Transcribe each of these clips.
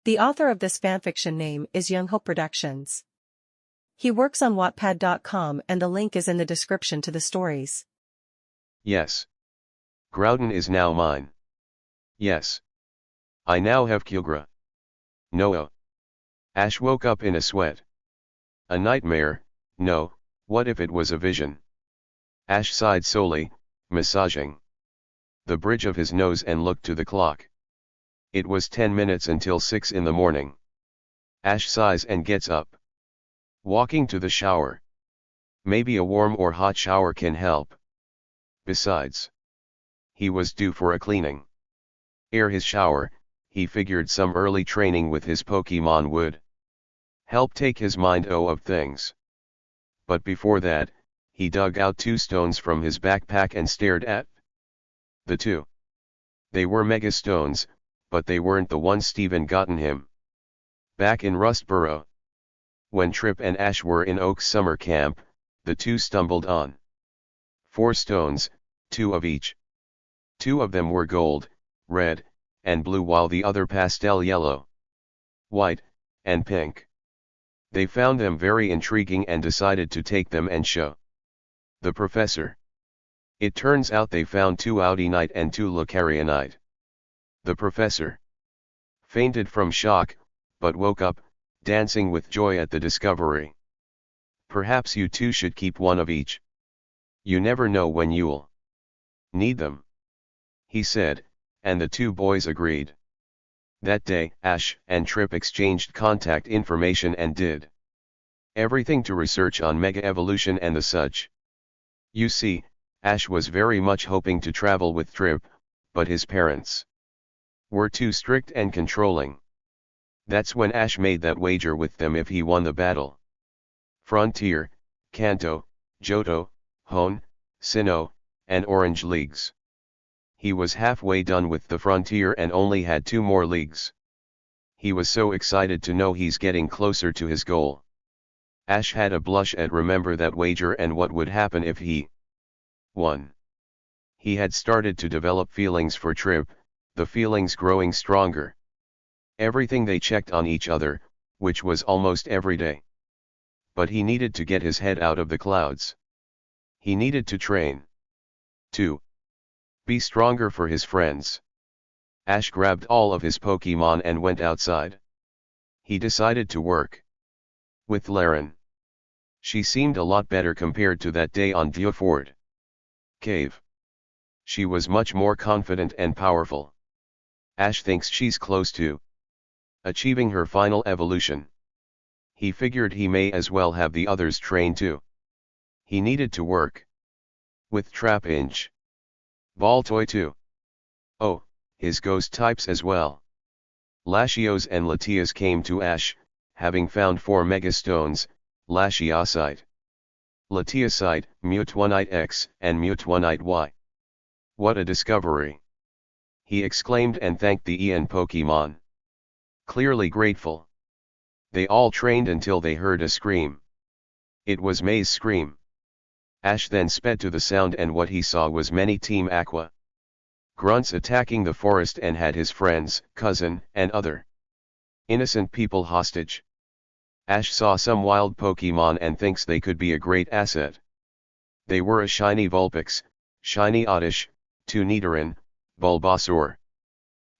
The author of this fanfiction name is YoungHopeProductions. He works on Wattpad.com and the link is in the description to the stories. Yes. Groudon is now mine. Yes. I now have Kyogre. No. Ash woke up in a sweat. A nightmare, no, what if it was a vision? Ash sighed solely, massaging the bridge of his nose and looked to the clock. It was 10 minutes until 6 in the morning. Ash sighs and gets up. Walking to the shower. Maybe a warm or hot shower can help. Besides, he was due for a cleaning. Ere his shower, he figured some early training with his Pokemon would help take his mind out of things. But before that, he dug out 2 stones from his backpack and stared at the 2. They were Mega Stones, but they weren't the ones Steven gotten him back in Rustboro. When Trip and Ash were in Oak's summer camp, the 2 stumbled on 4 stones, 2 of each. 2 of them were gold, red, and blue, while the other pastel yellow, white, and pink. They found them very intriguing and decided to take them and show the professor. It turns out they found 2 Audinite and 2 Lucarionite. The professor fainted from shock, but woke up, dancing with joy at the discovery. Perhaps you two should keep one of each. You never know when you'll need them, he said, and the 2 boys agreed. That day, Ash and Trip exchanged contact information and did everything to research on Mega Evolution and the such. You see, Ash was very much hoping to travel with Trip, but his parents were too strict and controlling. That's when Ash made that wager with them if he won the battle. Frontier, Kanto, Johto, Hoenn, Sinnoh, and Orange leagues. He was halfway done with the Frontier and only had 2 more leagues. He was so excited to know he's getting closer to his goal. Ash had a blush at remember that wager and what would happen if he won. He had started to develop feelings for Trip, the feelings growing stronger. Everything they checked on each other, which was almost every day. But he needed to get his head out of the clouds. He needed to train. To be stronger for his friends. Ash grabbed all of his Pokemon and went outside. He decided to work with Laren. She seemed a lot better compared to that day on Beaufort Cave. She was much more confident and powerful. Ash thinks she's close to achieving her final evolution. He figured he may as well have the others train too. He needed to work with Trapinch. Baltoy too. Oh, his ghost types as well. Latios and Latias came to Ash, having found 4 Mega Stones, Latiosite, Latiasite, Mutwanite X, and Mutwanite Y. What a discovery! He exclaimed and thanked the Ian Pokemon. Clearly grateful. They all trained until they heard a scream. It was May's scream. Ash then sped to the sound and what he saw was many Team Aqua grunts attacking the forest and had his friends, cousin, and other innocent people hostage. Ash saw some wild Pokemon and thinks they could be a great asset. They were a shiny Vulpix, shiny Oddish, 2 Nidoran, Bulbasaur,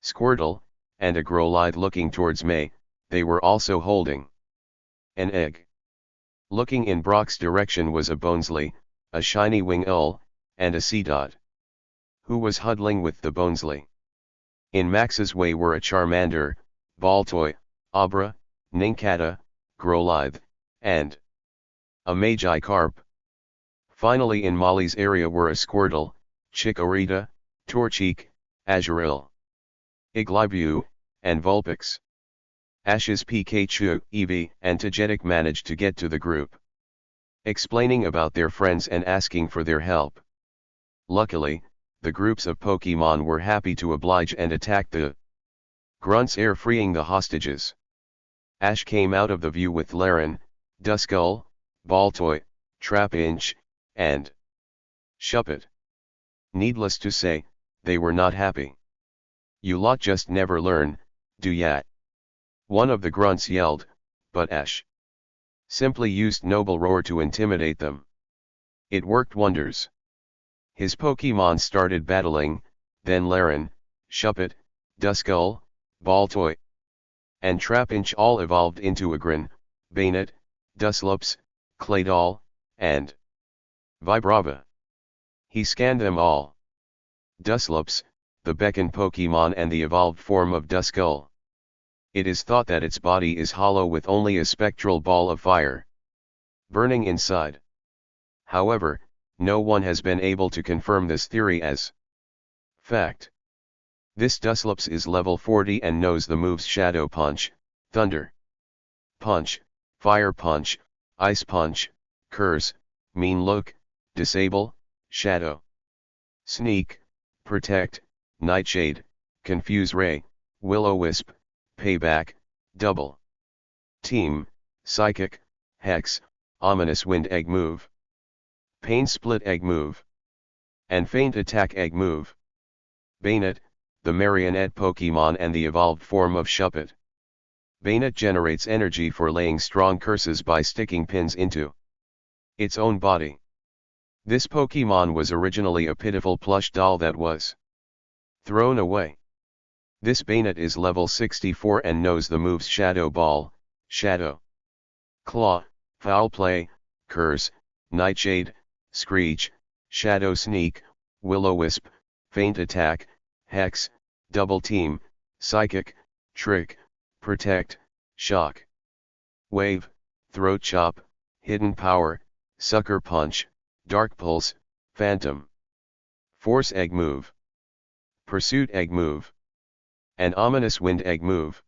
Squirtle, and a Growlithe. Looking towards May, they were also holding an egg. Looking in Brock's direction was a Bonesley, a shiny Wingull, and a Seedot, who was huddling with the Bonesley. In Max's way were a Charmander, Baltoy, Abra, Nincada, Growlithe, and a Magikarp. Finally in Molly's area were a Squirtle, Chikorita, Torchic, Azurill, Iglaibu, and Vulpix. Ash's Pikachu, Eevee, and Togetic managed to get to the group, explaining about their friends and asking for their help. Luckily, the groups of Pokemon were happy to oblige and attacked the grunts, freeing the hostages. Ash came out of the view with Laren, Duskull, Baltoy, Trapinch, and Shuppet. Needless to say, they were not happy. You lot just never learn, do ya? One of the grunts yelled, but Ash simply used Noble Roar to intimidate them. It worked wonders. His Pokemon started battling, then Laren, Shuppet, Duskull, Baltoy, and Trapinch all evolved into Aggron, Banette, Dusclops, Claydol, and Vibrava. He scanned them all. Dusclops, the beacon Pokemon and the evolved form of Duskull. It is thought that its body is hollow with only a spectral ball of fire burning inside. However, no one has been able to confirm this theory as fact. This Dusclops is level 40 and knows the moves Shadow Punch, Thunder Punch, Fire Punch, Ice Punch, Curse, Mean Look, Disable, Shadow, Sneak, Protect, Nightshade, Confuse Ray, Will-O-Wisp, Payback, Double Team, Psychic, Hex, Ominous Wind Egg Move, Pain Split Egg Move, and Feint Attack Egg Move. Banette, the marionette Pokemon and the evolved form of Shuppet. Banette generates energy for laying strong curses by sticking pins into its own body. This Pokemon was originally a pitiful plush doll that was thrown away. This Banette is level 64 and knows the moves Shadow Ball, Shadow Claw, Foul Play, Curse, Nightshade, Screech, Shadow Sneak, Will-O-Wisp, Feint Attack, Hex, Double Team, Psychic, Trick, Protect, Shock, Wave, Throat Chop, Hidden Power, Sucker Punch, Dark Pulse, Phantom, Force Egg Move, Pursuit Egg Move, and Ominous Wind Egg Move.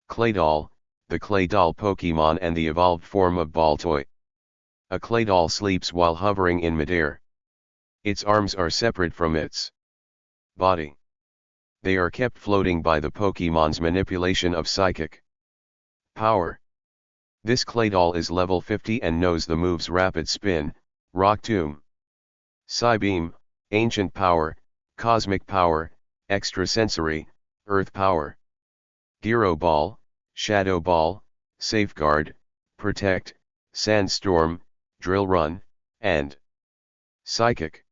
Claydol, the Claydol Pokemon and the evolved form of Baltoy. A Claydol sleeps while hovering in midair. Its arms are separate from its body. They are kept floating by the Pokemon's manipulation of psychic power. This Claydol is level 50 and knows the moves Rapid Spin, Rock Tomb, Psybeam, Ancient Power, Cosmic Power, Extrasensory, Earth Power, Gyro Ball, Shadow Ball, Safeguard, Protect, Sandstorm, Drill Run, and Psychic.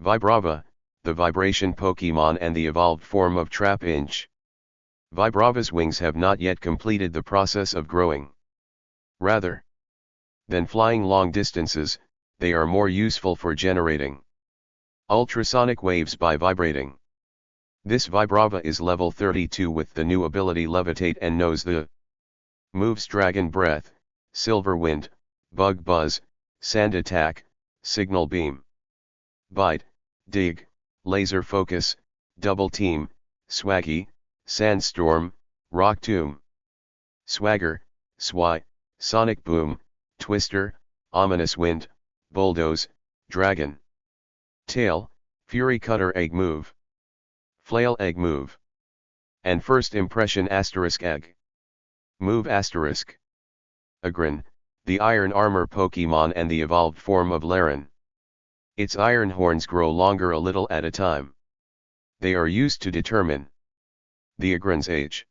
Vibrava, the vibration Pokemon and the evolved form of Trapinch. Vibrava's wings have not yet completed the process of growing. Rather than flying long distances, they are more useful for generating ultrasonic waves by vibrating. This Vibrava is level 32 with the new ability Levitate and knows the moves Dragon Breath, Silver Wind, Bug Buzz, Sand Attack, Signal Beam, Bite, Dig, Laser Focus, Double Team, Swaggy, Sandstorm, Rock Tomb, Swagger, Swy, Sonic Boom, Twister, Ominous Wind, Bulldoze, Dragon Tail, Fury Cutter Egg Move, Flail Egg Move, and First Impression Asterisk Egg Move Asterisk. Aggron, the Iron Armor Pokemon and the evolved form of Laren. Its iron horns grow longer a little at a time. They are used to determine the Aggron's age.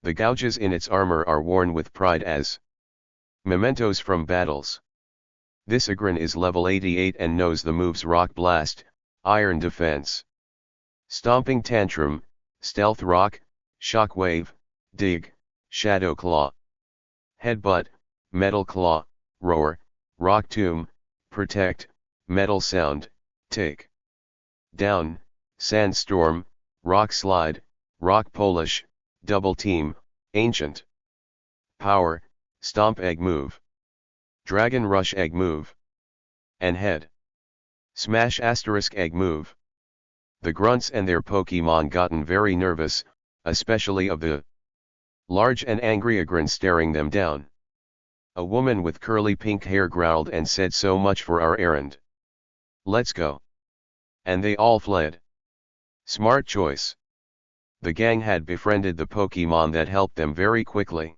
The gouges in its armor are worn with pride as mementos from battles. This Aggron is level 88 and knows the moves Rock Blast, Iron Defense, Stomping Tantrum, Stealth Rock, Shockwave, Dig, Shadow Claw, Headbutt, Metal Claw, Roar, Rock Tomb, Protect, Metal Sound, Take Down, Sandstorm, Rock Slide, Rock Polish, Double Team, Ancient Power, Stomp Egg Move, Dragon Rush Egg Move, and Head Smash Asterisk Egg Move. The grunts and their Pokemon gotten very nervous, especially of the large and angry Aggron staring them down. A woman with curly pink hair growled and said, "So much for our errand. Let's go." And they all fled. Smart choice. The gang had befriended the Pokemon that helped them very quickly.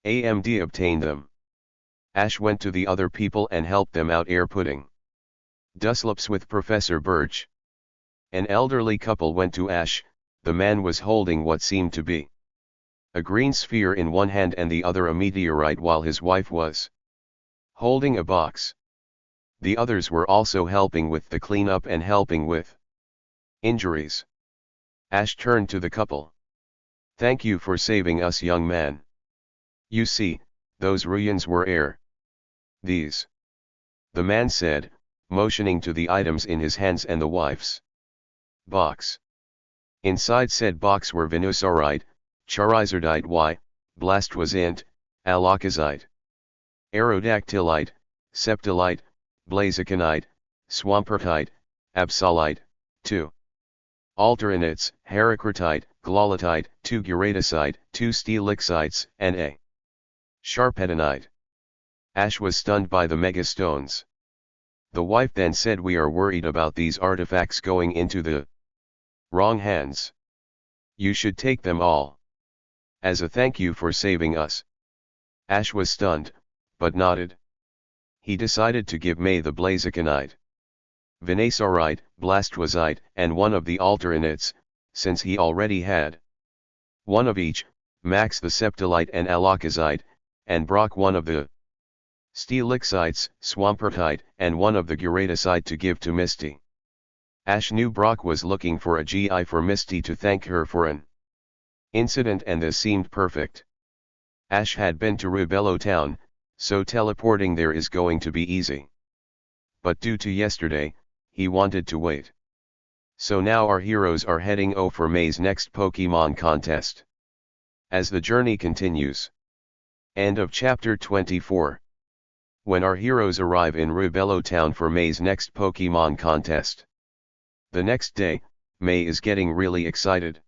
AMD obtained them. Ash went to the other people and helped them out air pudding. Dusclops with Professor Birch. An elderly couple went to Ash, the man was holding what seemed to be a green sphere in one hand and the other a meteorite, while his wife was holding a box. The others were also helping with the cleanup and helping with injuries. Ash turned to the couple. "Thank you for saving us, young man. You see, those ruins were air. These," the man said, motioning to the items in his hands and the wife's box. Inside said box were venusaurite, charizardite Y, blastwazant, alakazite, aerodactylite, septilite, blazikenite, swampertite, absolite, 2. Alternates, heracritite, glolitite, 2 guratisite, 2 stelixites, and a sharpetonite. Ash was stunned by the megastones. The wife then said, "We are worried about these artifacts going into the wrong hands. You should take them all as a thank you for saving us." Ash was stunned, but nodded. He decided to give May the blazikenite, venusaurite, blastwazite, and one of the alternates, since he already had one of each, Max the septilite and alakazite, and Brock one of the stelixites, swampertite, and one of the guratisite to give to Misty. Ash knew Brock was looking for a GI for Misty to thank her for an incident, and this seemed perfect. Ash had been to Rubello Town, so teleporting there is going to be easy. But due to yesterday, he wanted to wait. So now our heroes are heading for May's next Pokemon contest. As the journey continues. End of chapter 24. When our heroes arrive in Rubello Town for May's next Pokemon contest. The next day, May is getting really excited.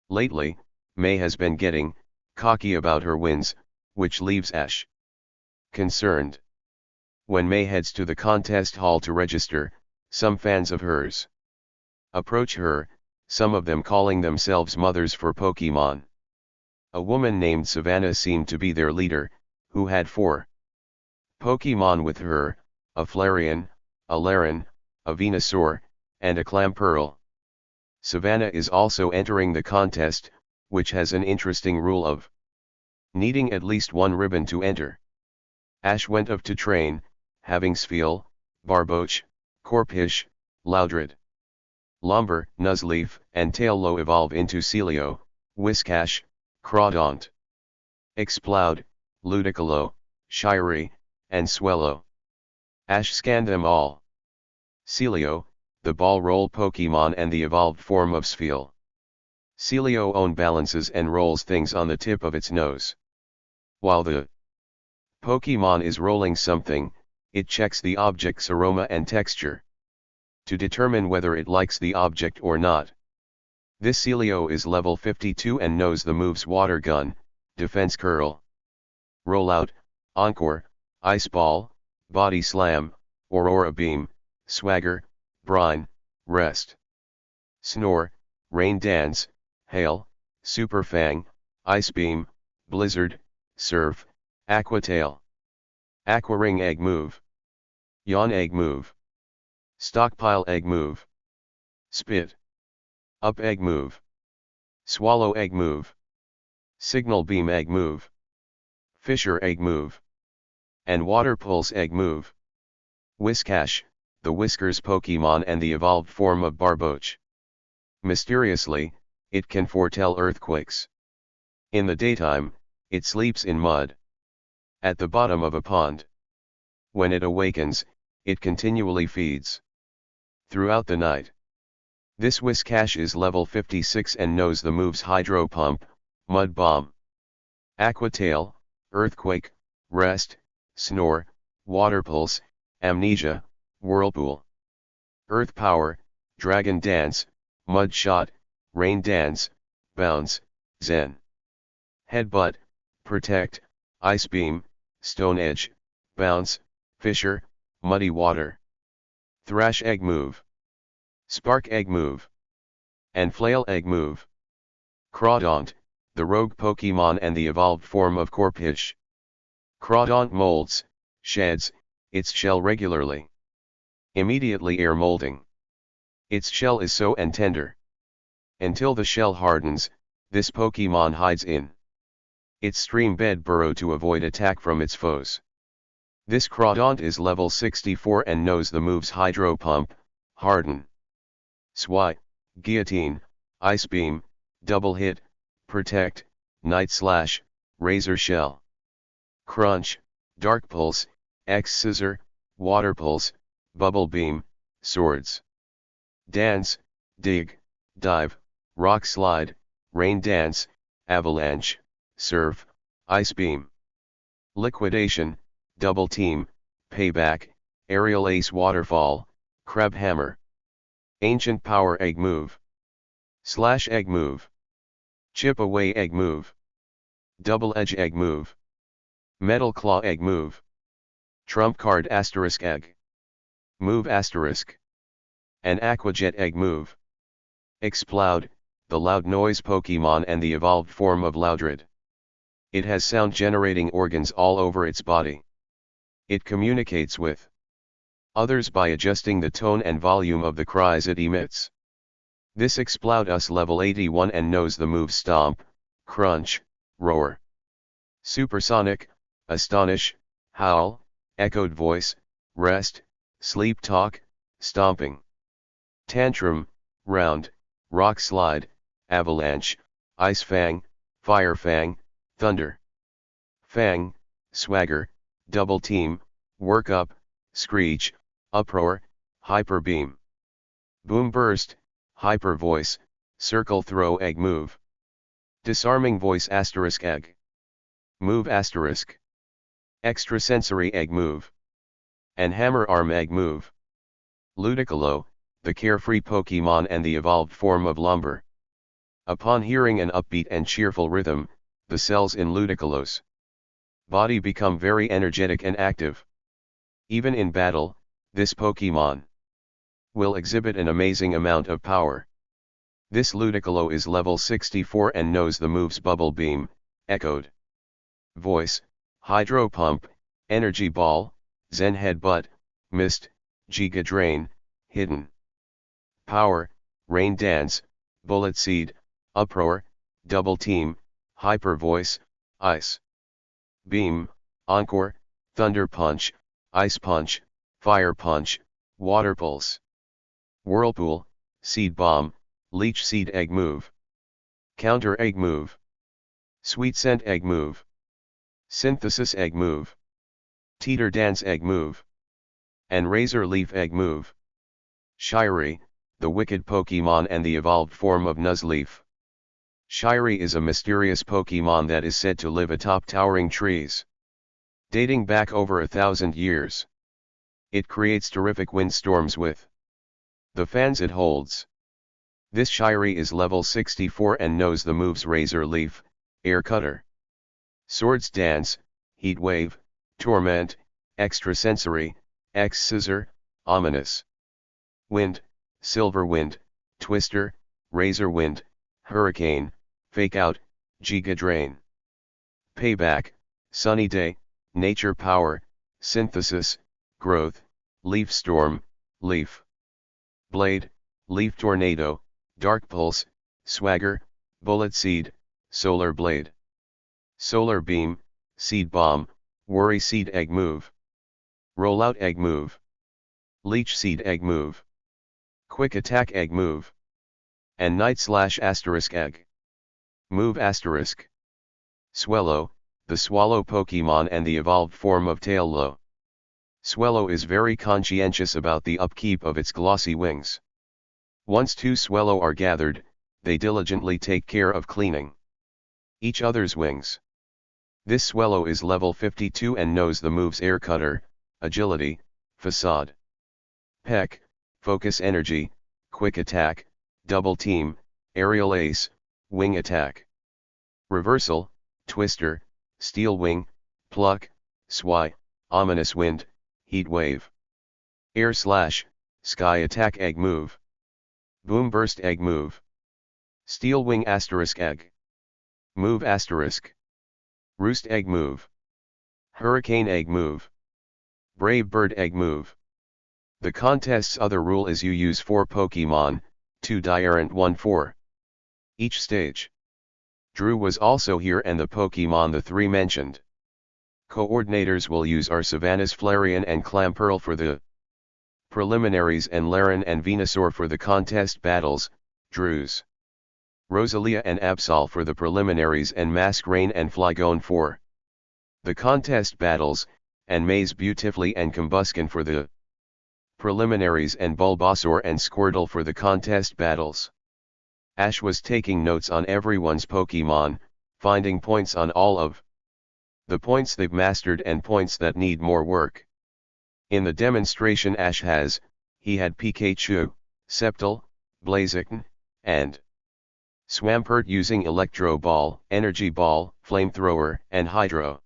Lately, May has been getting cocky about her wins, which leaves Ash concerned. When May heads to the contest hall to register, some fans of hers approach her, some of them calling themselves mothers for Pokemon. A woman named Savannah seemed to be their leader, who had 4 Pokemon with her, a Flareon, a Laren, a Venusaur, and a Clamperl. Savannah is also entering the contest, which has an interesting rule of needing at least 1 ribbon to enter. Ash went up to train, having Spheal, Barboach, Corphish, Loudred, Lomber, Nuzleaf, and Taillow evolve into Celio, Whiscash, Crawdaunt, Exploud, Ludicolo, Shirey, and Swellow. Ash scanned them all. Celio, the ball roll Pokemon and the evolved form of Spheal. Celio own balances and rolls things on the tip of its nose. While the Pokemon is rolling something, it checks the object's aroma and texture to determine whether it likes the object or not. This Celio is level 52 and knows the moves Water Gun, Defense Curl, Rollout, Encore, Ice Ball, Body Slam, Aurora Beam, Swagger, Brine, Rest, Snore, Rain Dance, Hail, Super Fang, Ice Beam, Blizzard, Surf, Aqua Tail, Aqua Ring Egg Move, Yawn Egg Move, Stockpile Egg Move, Spit, Up Egg Move, Swallow Egg Move, Signal Beam Egg Move, Fisher Egg Move, and Water Pulse Egg Move. Whiscash, the Whiskers Pokemon and the evolved form of Barboach. Mysteriously, it can foretell earthquakes. In the daytime, it sleeps in mud at the bottom of a pond. When it awakens, it continually feeds throughout the night. This Whiscash is level 56 and knows the moves Hydro Pump, Mud Bomb, Aqua Tail, Earthquake, Rest, Snore, Water Pulse, Amnesia, Whirlpool, Earth Power, Dragon Dance, Mud Shot, Rain Dance, Bounce, Zen, Headbutt, Protect, Ice Beam, Stone Edge, Bounce, Fisher, Muddy Water, Thrash Egg Move, Spark Egg Move, and Flail Egg Move. Crawdaunt, the rogue Pokemon and the evolved form of Corphish. Crawdaunt molds, sheds, its shell regularly. Immediately air molding. Its shell is so and tender. Until the shell hardens, this Pokemon hides in its stream bed burrow to avoid attack from its foes. This Crawdaunt is level 64 and knows the moves Hydro Pump, Harden, Swipe, Guillotine, Ice Beam, Double Hit, Protect, Night Slash, Razor Shell, Crunch, Dark Pulse, X Scissor, Water Pulse, Bubble Beam, Swords, Dance, Dig, Dive, Rock Slide, Rain Dance, Avalanche, Surf, Ice Beam, Liquidation, Double Team, Payback, Aerial Ace Waterfall, Crab Hammer, Ancient Power Egg Move, Slash Egg Move, Chip Away Egg Move, Double Edge Egg Move, Metal Claw Egg Move, Trump Card Asterisk Egg, Move Asterisk, and Aquajet Egg Move. Exploud, the loud noise Pokemon and the evolved form of Loudred. It has sound-generating organs all over its body. It communicates with others by adjusting the tone and volume of the cries it emits. This Exploud us level 81 and knows the moves Stomp, Crunch, Roar, Supersonic, Astonish, Howl, Echoed Voice, Rest, Sleep Talk, Stomping, Tantrum, Round, Rock Slide, Avalanche, Ice Fang, Fire Fang, Thunder, Fang, Swagger, Double Team, Work Up, Screech, Uproar, Hyper Beam, Boom Burst, Hyper Voice, Circle Throw Egg Move, Disarming Voice Asterisk Egg, Move Asterisk, Extrasensory Egg Move, and Hammer Arm Egg Move. Ludicolo, the carefree Pokemon and the evolved form of Lumber. Upon hearing an upbeat and cheerful rhythm, the cells in Ludicolo's body become very energetic and active. Even in battle, this Pokemon will exhibit an amazing amount of power. This Ludicolo is level 64 and knows the moves Bubble Beam, Echoed Voice, Hydro Pump, Energy Ball, Zen Headbutt, Mist, Giga Drain, Hidden Power, Rain Dance, Bullet Seed, Uproar, Double Team, Hyper Voice, Ice Beam, Encore, Thunder Punch, Ice Punch, Fire Punch, Water Pulse, Whirlpool, Seed Bomb, Leech Seed Egg Move, Counter Egg Move, Sweet Scent Egg Move, Synthesis Egg Move, Teeter Dance Egg Move, and Razor Leaf Egg Move. Shirey, the wicked Pokemon and the evolved form of Nuzleaf. Shirey is a mysterious Pokemon that is said to live atop towering trees, dating back over 1,000 years. It creates terrific windstorms with the fans it holds. This Shirey is level 64 and knows the moves Razor Leaf, Air Cutter, Swords Dance, Heat Wave, Torment, Extrasensory, X Scissor, Ominous, Wind, Silver Wind, Twister, Razor Wind, Hurricane, Fake Out, Giga Drain, Payback, Sunny Day, Nature Power, Synthesis, Growth, Leaf Storm, Leaf Blade, Leaf Tornado, Dark Pulse, Swagger, Bullet Seed, Solar Blade, Solar Beam, Seed Bomb, Worry Seed Egg Move, Rollout Egg Move, Leech Seed Egg Move, Quick Attack Egg Move, and Night Slash Asterisk Egg Move Asterisk. Swellow, the swallow Pokemon and the evolved form of Taillow. Swellow is very conscientious about the upkeep of its glossy wings. Once two Swellow are gathered, they diligently take care of cleaning each other's wings. This Swellow is level 52 and knows the moves Air Cutter, Agility, Facade, Peck, Focus Energy, Quick Attack, Double Team, Aerial Ace, Wing Attack, Reversal, Twister, Steel Wing, Pluck, Swy, Ominous Wind, Heat Wave, Air Slash, Sky Attack Egg Move, Boom Burst Egg Move, Steel Wing Asterisk Egg Move Asterisk, Roost Egg Move, Hurricane Egg Move, Brave Bird Egg Move. The contest's other rule is you use 4 Pokemon, 2 die errant 1 4 each stage. Drew was also here and the Pokemon the three mentioned. Coordinators will use our Savannah's Flareon and Clamperl for the preliminaries and Laren and Venusaur for the contest battles, Drew's Rosalia and Absol for the preliminaries and Masquerain and Flygon for the contest battles, and Maze Beautifully and Combuskin for the preliminaries and Bulbasaur and Squirtle for the contest battles. Ash was taking notes on everyone's Pokemon, finding points on all of the points they've mastered and points that need more work. In the demonstration Ash he had Pikachu, Sceptile, Blaziken, and Swampert using Electro Ball, Energy Ball, Flamethrower, and Hydro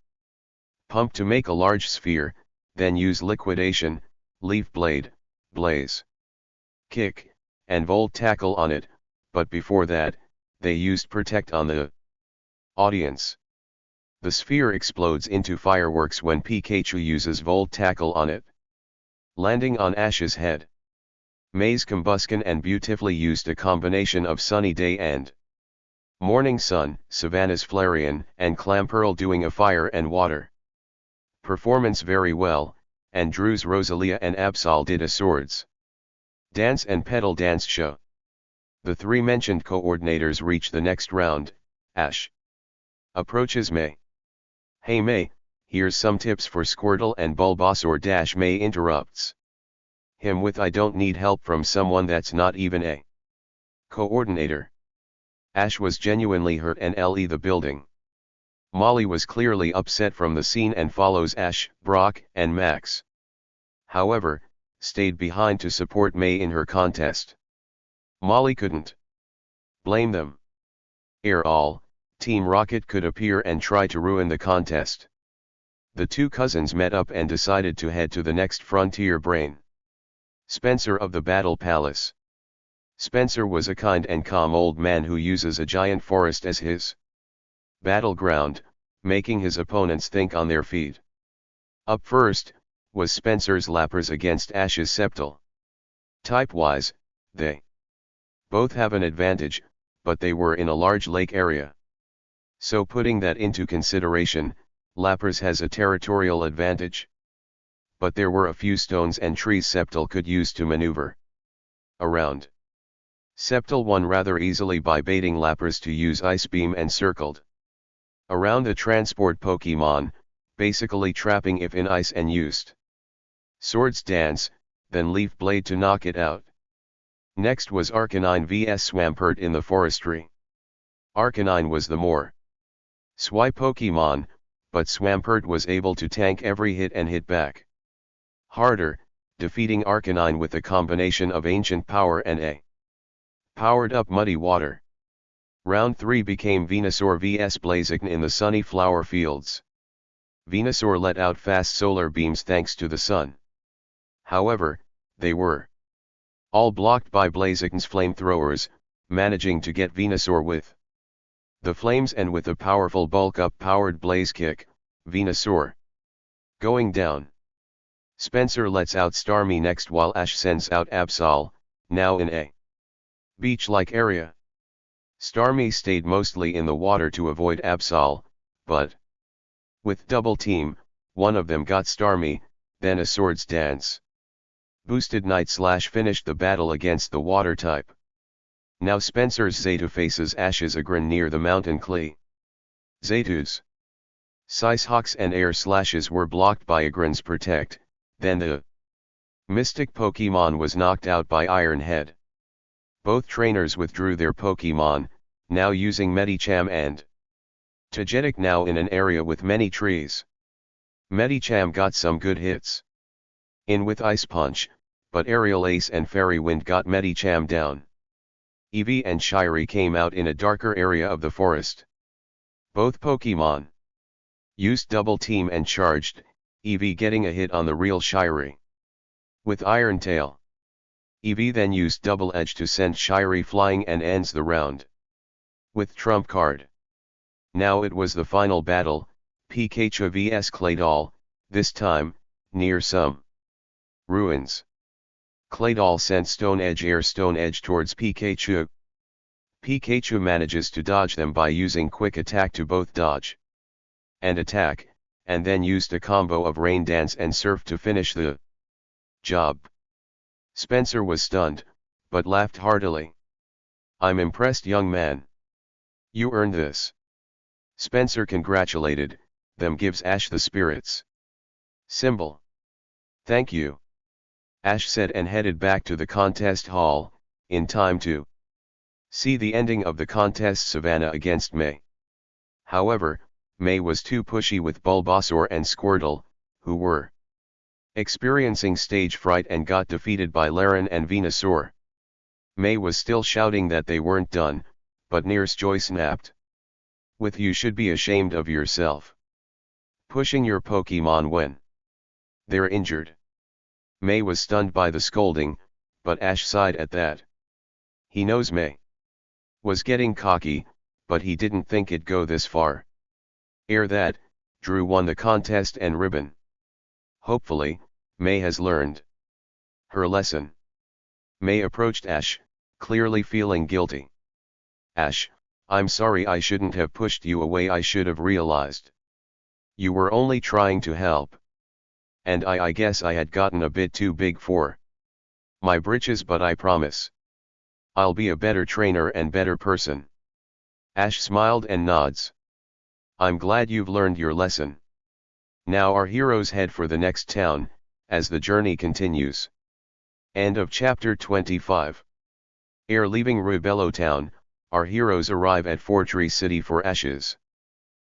Pump to make a large sphere, then use Liquidation, Leaf Blade, Blaze Kick, and Volt Tackle on it, but before that, they used Protect on the audience. The sphere explodes into fireworks when Pikachu uses Volt Tackle on it, landing on Ash's head. Maze Combuskin and Beautifully used a combination of Sunny Day and Morning Sun, Savannah's Flareon, and Clamperl doing a fire and water performance very well, and Drew's Rosalia and Absol did a swords dance and pedal dance show. The three mentioned coordinators reach the next round. Ash approaches May. "Hey May, here's some tips for Squirtle and Bulbasaur." May interrupts him with, "I don't need help from someone that's not even a coordinator." Ash was genuinely hurt and left the building. Molly was clearly upset from the scene and follows Ash, Brock, and Max. However, stayed behind to support May in her contest. Molly couldn't blame them. All, Team Rocket could appear and try to ruin the contest. The two cousins met up and decided to head to the next frontier. Brain Spencer of the Battle Palace. Spencer was a kind and calm old man who uses a giant forest as his battleground, making his opponents think on their feet. Up first was Spencer's Lapras against Ash's Sceptile. Type-wise, they both have an advantage, but they were in a large lake area. So putting that into consideration, Lapras has a territorial advantage. But there were a few stones and trees Sceptile could use to maneuver around. Sceptile won rather easily by baiting Lapras to use Ice Beam and circled around the transport Pokemon, basically trapping if in ice, and used Swords Dance, then Leaf Blade to knock it out. Next was Arcanine vs Swampert in the forestry. Arcanine was the more Swy Pokemon, but Swampert was able to tank every hit and hit back harder, defeating Arcanine with a combination of Ancient Power and a powered up Muddy Water. Round 3 became Venusaur vs Blaziken in the sunny flower fields. Venusaur let out fast solar beams thanks to the sun. However, they were all blocked by Blaziken's flamethrowers, managing to get Venusaur with the flames, and with a powerful bulk-up powered Blaze Kick, Venusaur going down. Spencer lets out Starmie next while Ash sends out Absol, now in a beach-like area. Starmie stayed mostly in the water to avoid Absol, but with double team, one of them got Starmie, then a Swords Dance boosted Night Slash finished the battle against the water type. Now Spencer's Zaytu faces Ash's Agrin near the mountain Klee. Zaytu's Sicehawks and Air Slashes were blocked by Agrin's Protect, then the Mystic Pokemon was knocked out by Iron Head. Both trainers withdrew their Pokemon, now using Medicham and Togetic, now in an area with many trees. Medicham got some good hits in with Ice Punch, but Aerial Ace and Fairy Wind got Medicham down. Eevee and Shirey came out in a darker area of the forest. Both Pokemon used Double Team and charged, Eevee getting a hit on the real Shirey with Iron Tail. Eevee then used Double Edge to send Shirey flying and ends the round with Trump Card. Now it was the final battle, Pikachu vs Claydol, this time, near some ruins. Claydol sent Stone Edge Air Stone Edge towards Pikachu. Pikachu manages to dodge them by using quick attack to both dodge and attack, and then used a combo of rain dance and surf to finish the job. Spencer was stunned, but laughed heartily. "I'm impressed, young man. You earned this." Spencer congratulated them, gives Ash the spirits symbol. "Thank you," Ash said, and headed back to the contest hall, in time to see the ending of the contest, Savannah against May. However, May was too pushy with Bulbasaur and Squirtle, who were experiencing stage fright and got defeated by Laren and Venusaur. May was still shouting that they weren't done, but Nurse Joy snapped with, "You should be ashamed of yourself. Pushing your Pokemon when they're injured." May was stunned by the scolding, but Ash sighed at that. He knows May was getting cocky, but he didn't think it'd go this far. Ere that, Drew won the contest and ribbon. Hopefully, May has learned her lesson. May approached Ash, clearly feeling guilty. "Ash, I'm sorry, I shouldn't have pushed you away. I should have realized you were only trying to help. And I guess I had gotten a bit too big for my britches, but I promise I'll be a better trainer and better person." Ash smiled and nods. "I'm glad you've learned your lesson. Now our heroes head for the next town, as the journey continues." End of chapter 25. Ere leaving Rubello Town, our heroes arrive at Fortree City for Ash's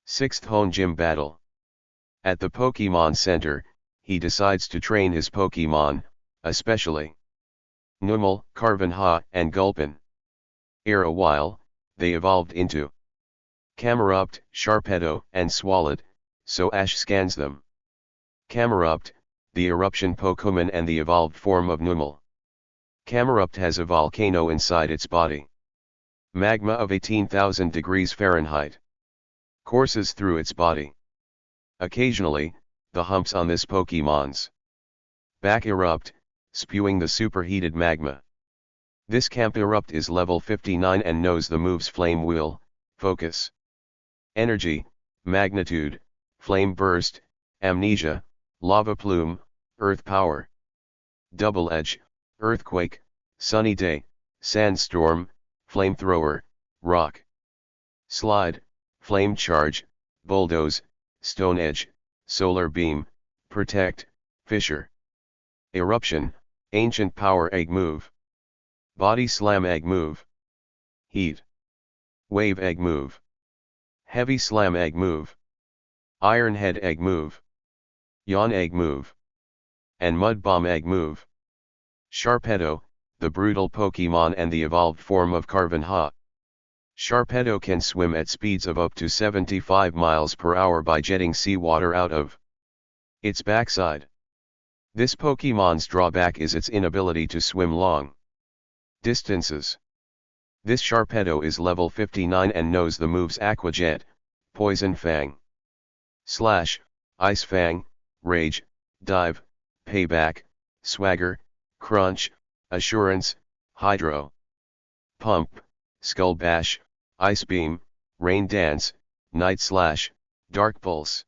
6th Hoenn Gym battle. At the Pokemon Center, he decides to train his Pokemon, especially Numel, Carvanha, and Gulpin. Ere a while, they evolved into Camerupt, Sharpedo, and Swalot, so Ash scans them. Camerupt, the eruption Pokemon and the evolved form of Numel. Camerupt has a volcano inside its body. Magma of 18,000 degrees Fahrenheit courses through its body. Occasionally, the humps on this Pokemon's back erupt, spewing the superheated magma. This Camerupt is level 59 and knows the moves Flame Wheel, Focus, Energy, Magnitude, Flame Burst, Amnesia, Lava Plume, Earth Power, Double Edge, Earthquake, Sunny Day, Sandstorm, Flamethrower, Rock Slide, Flame Charge, Bulldoze, Stone Edge, Solar Beam, Protect, Fissure, Eruption, Ancient Power Egg Move, Body Slam Egg Move, Heat Wave Egg Move, Heavy Slam Egg Move, Iron Head Egg Move, Yawn Egg Move, and Mud Bomb Egg Move. Sharpedo, the brutal Pokemon and the evolved form of Carvanha. Sharpedo can swim at speeds of up to 75 miles per hour by jetting seawater out of its backside. This Pokemon's drawback is its inability to swim long distances. This Sharpedo is level 59 and knows the moves Aqua Jet, Poison Fang, Slash, Ice Fang, Rage, Dive, Payback, Swagger, Crunch, Assurance, Hydro, Pump, Skull Bash, Ice Beam, Rain Dance, Night Slash, Dark Pulse,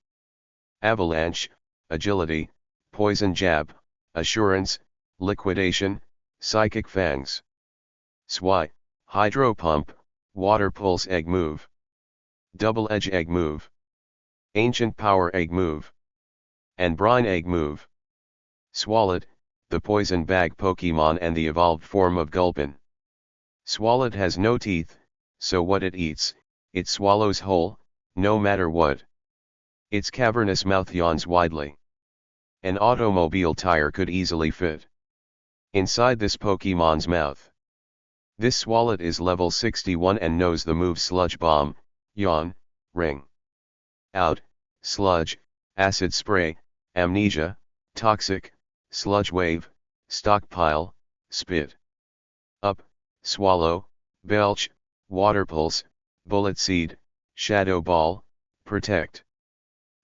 Avalanche, Agility, Poison Jab, Assurance, Liquidation, Psychic Fangs, Swy, Hydro Pump, Water Pulse Egg Move, Double Edge Egg Move, Ancient Power Egg Move, and Brine Egg Move. Swalot, the Poison Bag Pokemon and the evolved form of Gulpin. Swalot has no teeth, so what it eats, it swallows whole, no matter what. Its cavernous mouth yawns widely. An automobile tire could easily fit inside this Pokemon's mouth. This Swalot is level 61 and knows the moves Sludge Bomb, Yawn, Ring Out, Sludge, Acid Spray, Amnesia, Toxic, Sludge Wave, Stockpile, Spit Up, Swallow, Belch, Water Pulse, Bullet Seed, Shadow Ball, Protect,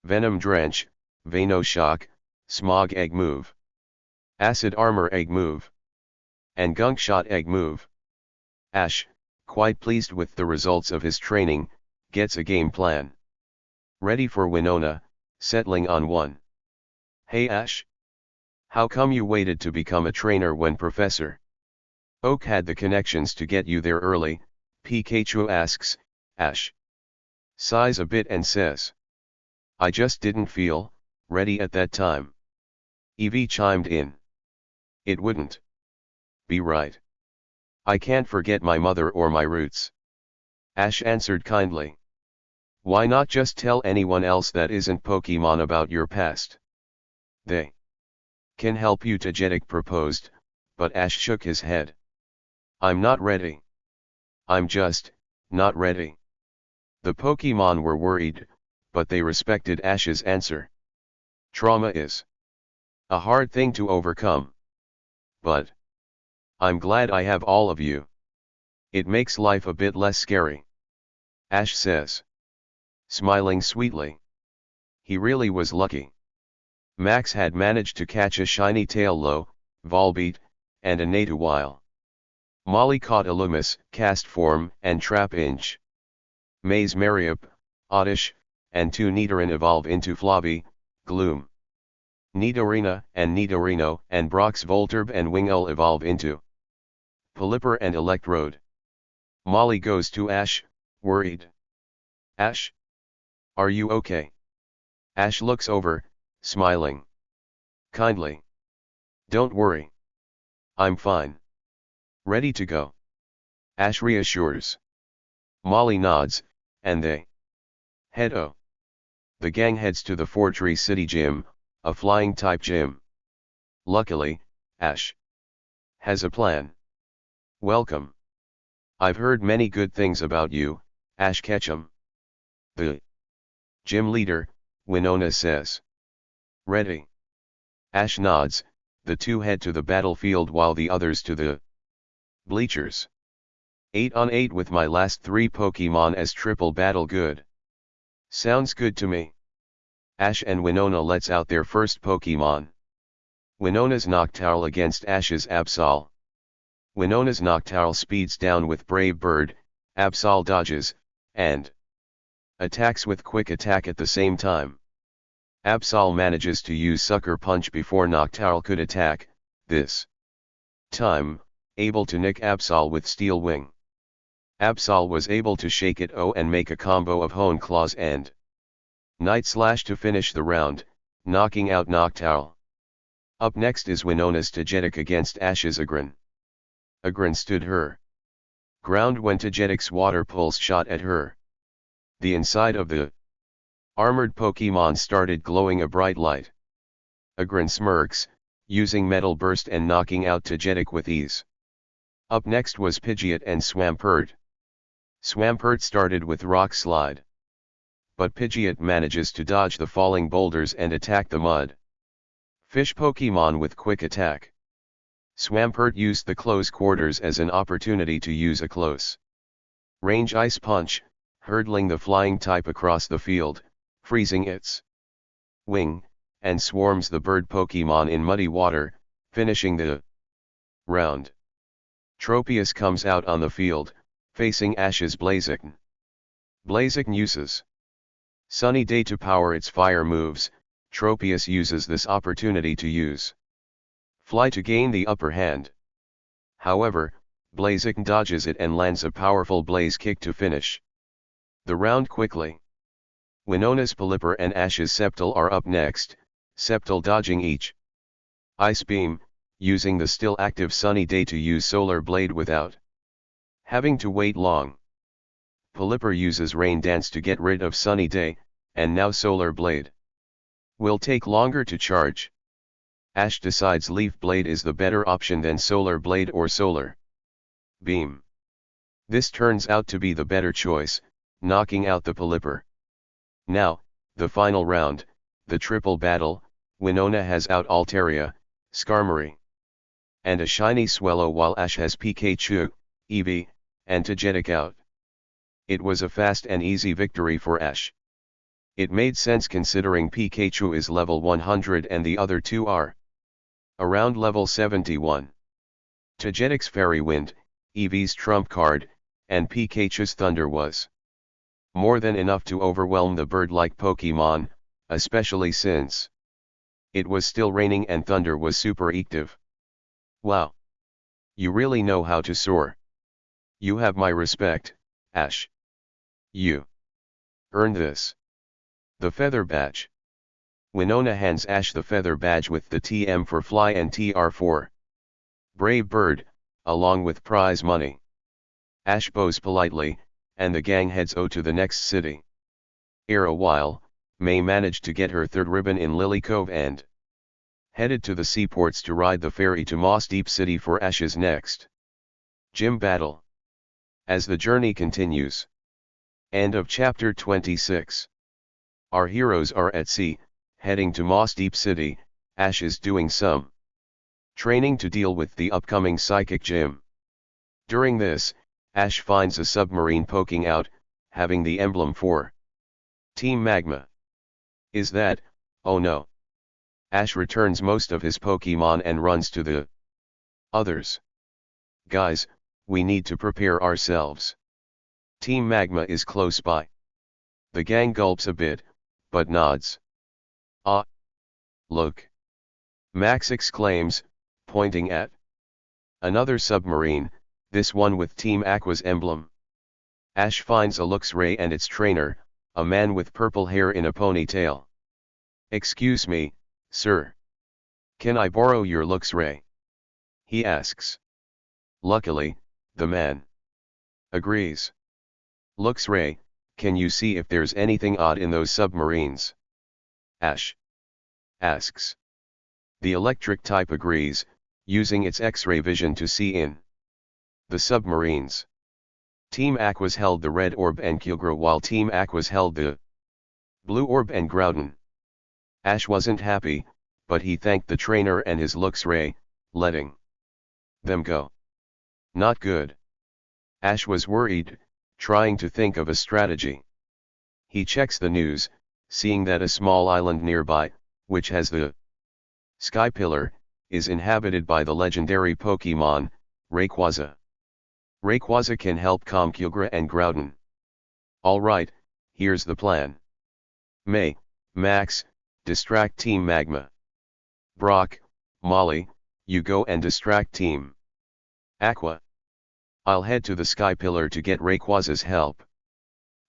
Venom Drench, Venoshock, Smog Egg Move, Acid Armor Egg Move, and Gunk Shot Egg Move. Ash, quite pleased with the results of his training, gets a game plan ready for Winona, settling on one. Hey Ash. How come you waited to become a trainer when Professor Oak had the connections to get you there early? Pikachu asks. Ash sighs a bit and says, I just didn't feel ready at that time. Eevee chimed in. It wouldn't be right. I can't forget my mother or my roots. Ash answered kindly. Why not just tell anyone else that isn't Pokemon about your past? They can help you, Togetic proposed, but Ash shook his head. I'm not ready. I'm just not ready. The Pokemon were worried, but they respected Ash's answer. Trauma is a hard thing to overcome. But I'm glad I have all of you. It makes life a bit less scary. Ash says, smiling sweetly. He really was lucky. Max had managed to catch a shiny Taillow, Volbeat, and a Natawile. Molly caught a Loomis, Castform, and Trapinch. Maze Mariup, Oddish, and 2 Nidoran evolve into Flobby, Gloom. Nidorina and Nidorino and Brock's Voltorb and Wingull evolve into Pelipper and Electrode. Molly goes to Ash, worried. Ash? Are you okay? Ash looks over, smiling kindly. Don't worry. I'm fine. Ready to go. Ash reassures. Molly nods, and they head the gang heads to the Fortree City Gym, a flying type gym. Luckily, Ash has a plan. Welcome. I've heard many good things about you, Ash Ketchum. The gym leader, Winona says. Ready. Ash nods, the two head to the battlefield while the others to the bleachers. 8 on 8 with my last 3 Pokemon as triple battle good. Sounds good to me. Ash and Winona lets out their first Pokemon. Winona's Noctowl against Ash's Absol. Winona's Noctowl speeds down with Brave Bird, Absol dodges, and attacks with Quick Attack at the same time. Absol manages to use Sucker Punch before Noctowl could attack, this time, able to nick Absol with Steel Wing. Absol was able to shake it and make a combo of Hoenn Claws and Night Slash to finish the round, knocking out Noctowl. Up next is Winona's Togetic against Ash's Aggron. Aggron stood her ground when Togetic's Water Pulse shot at her. The inside of the armored Pokemon started glowing a bright light. Aggron smirks, using Metal Burst and knocking out Togetic with ease. Up next was Pidgeot and Swampert. Swampert started with Rock Slide. But Pidgeot manages to dodge the falling boulders and attack the mud. Fish Pokemon with Quick Attack. Swampert used the close quarters as an opportunity to use a close range Ice Punch, hurtling the flying type across the field, freezing its wing, and swarms the bird Pokemon in muddy water, finishing the round. Tropius comes out on the field, facing Ash's Blaziken. Blaziken uses Sunny Day to power its fire moves. Tropius uses this opportunity to use Fly to gain the upper hand. However, Blaziken dodges it and lands a powerful Blaze Kick to finish the round quickly. Winona's Pelipper and Ash's Sceptile are up next, Sceptile dodging each Ice Beam, using the still active Sunny Day to use Solar Blade without having to wait long. Pelipper uses Rain Dance to get rid of Sunny Day, and now Solar Blade will take longer to charge. Ash decides Leaf Blade is the better option than Solar Blade or Solar Beam. This turns out to be the better choice, knocking out the Pelipper. Now, the final round, the triple battle. Winona has out Altaria, Skarmory, and a shiny Swellow while Ash has Pikachu, Eevee, and Togetic out. It was a fast and easy victory for Ash. It made sense considering Pikachu is level 100 and the other two are around level 71. Togetic's Fairy Wind, Eevee's trump card, and Pikachu's thunder was more than enough to overwhelm the bird-like Pokemon, especially since it was still raining and thunder was super active. Wow! You really know how to soar. You have my respect, Ash. You earned this. The Feather Badge. Winona hands Ash the Feather Badge with the TM for Fly and TR for Brave Bird, along with prize money. Ash bows politely, and the gang heads to the next city. Ere a while, May managed to get her third ribbon in Lily Cove and headed to the seaports to ride the ferry to Moss Deep City for Ash's next gym battle. As the journey continues. End of chapter 26. Our heroes are at sea, heading to Moss Deep City. Ash is doing some training to deal with the upcoming psychic gym. During this, Ash finds a submarine poking out, having the emblem for Team Magma. Is that, oh no. Ash returns most of his Pokemon and runs to the others. Guys, we need to prepare ourselves. Team Magma is close by. The gang gulps a bit, but nods. Ah! Look! Max exclaims, pointing at another submarine, this one with Team Aqua's emblem. Ash finds a Luxray and its trainer, a man with purple hair in a ponytail. Excuse me, sir. Can I borrow your Luxray? He asks. Luckily, the man agrees. Luxray, can you see if there's anything odd in those submarines? Ash asks. The electric type agrees, using its X-ray vision to see in the submarines. Team Aquas held the red orb and Kyogre while Team Aquas held the blue orb and Groudon. Ash wasn't happy, but he thanked the trainer and his Luxray, letting them go. Not good. Ash was worried, trying to think of a strategy. He checks the news, seeing that a small island nearby, which has the Sky Pillar, is inhabited by the legendary Pokemon, Rayquaza. Rayquaza can help calm Kyogre and Groudon. Alright, here's the plan. May, Max, distract Team Magma. Brock, Molly, you go and distract Team Aqua. I'll head to the Sky Pillar to get Rayquaza's help.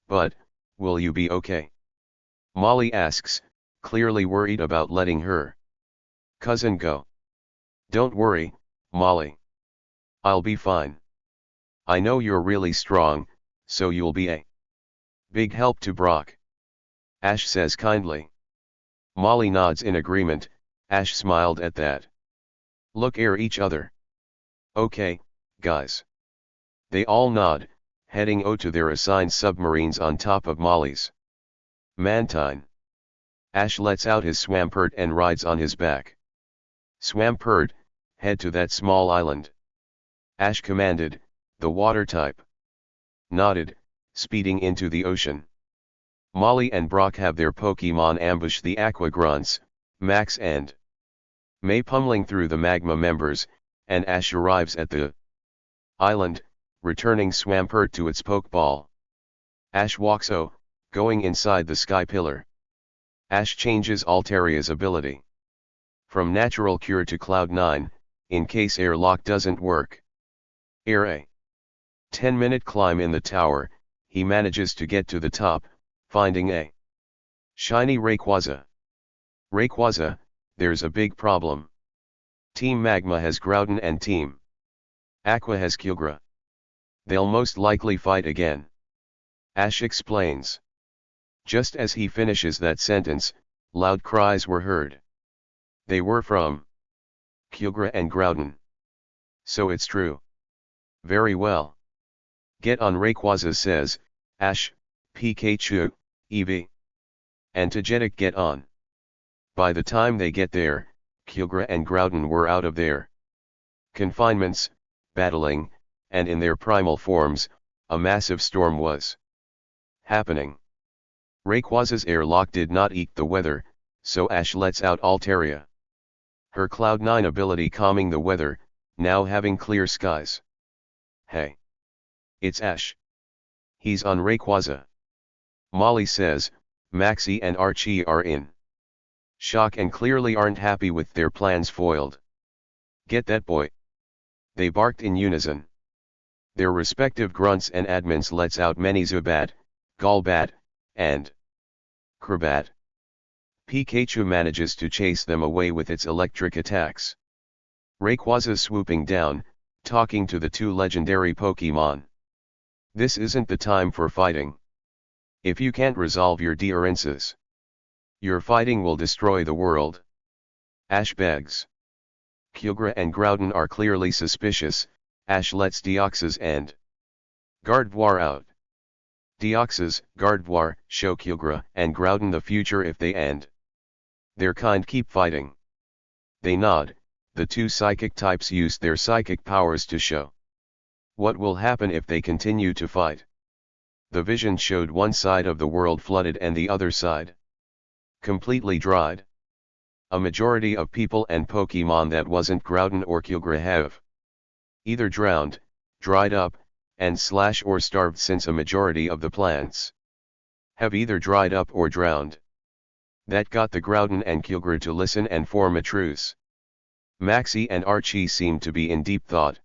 But, will you be okay? Molly asks, clearly worried about letting her cousin go. Don't worry, Molly. I'll be fine. I know you're really strong, so you'll be a big help to Brock. Ash says kindly. Molly nods in agreement. Ash smiled at that. Look at each other. Okay, guys. They all nod, heading to their assigned submarines on top of Molly's Mantine. Ash lets out his Swampert and rides on his back. Swampert, head to that small island. Ash commanded, the water type nodded, speeding into the ocean. Molly and Brock have their Pokemon ambush the Aqua Grunts, Max and May pummeling through the Magma members, and Ash arrives at the island, returning Swampert to its Pokeball. Ash walks going inside the Sky Pillar. Ash changes Alteria's ability from Natural Cure to Cloud 9, in case airlock doesn't work. Ere a 10-minute climb in the tower, he manages to get to the top, finding a shiny Rayquaza. Rayquaza, there's a big problem. Team Magma has Groudon and Team Aqua has Kyogre. They'll most likely fight again. Ash explains. Just as he finishes that sentence, loud cries were heard. They were from Kyogre and Groudon. So it's true. Very well. Get on, Rayquaza says. Ash, Pikachu, Eevee, and Togetic get on. By the time they get there, Kyogre and Groudon were out of their confinements, battling, and in their primal forms, a massive storm was happening. Rayquaza's airlock did not eke the weather, so Ash lets out Altaria. Her Cloud 9 ability calming the weather, now having clear skies. Hey! It's Ash. He's on Rayquaza. Molly says, Maxie and Archie are in shock and clearly aren't happy with their plans foiled. Get that boy. They barked in unison. Their respective grunts and admins lets out many Zubat, Golbat, and Crobat. Pikachu manages to chase them away with its electric attacks. Rayquaza swooping down, talking to the two legendary Pokemon. This isn't the time for fighting. If you can't resolve your differences, your fighting will destroy the world. Ash begs. Kyogre and Groudon are clearly suspicious. Ash lets Deoxys and Gardevoir out. Deoxys, Gardevoir, show Kyogre and Groudon the future if they end their kind keep fighting. They nod. The two psychic types use their psychic powers to show what will happen if they continue to fight. The vision showed one side of the world flooded and the other side completely dried. A majority of people and Pokemon that wasn't Groudon or Kyogre have either drowned, dried up, and / or starved, since a majority of the plants have either dried up or drowned. That got the Groudon and Kyogre to listen and form a truce. Maxie and Archie seem to be in deep thought.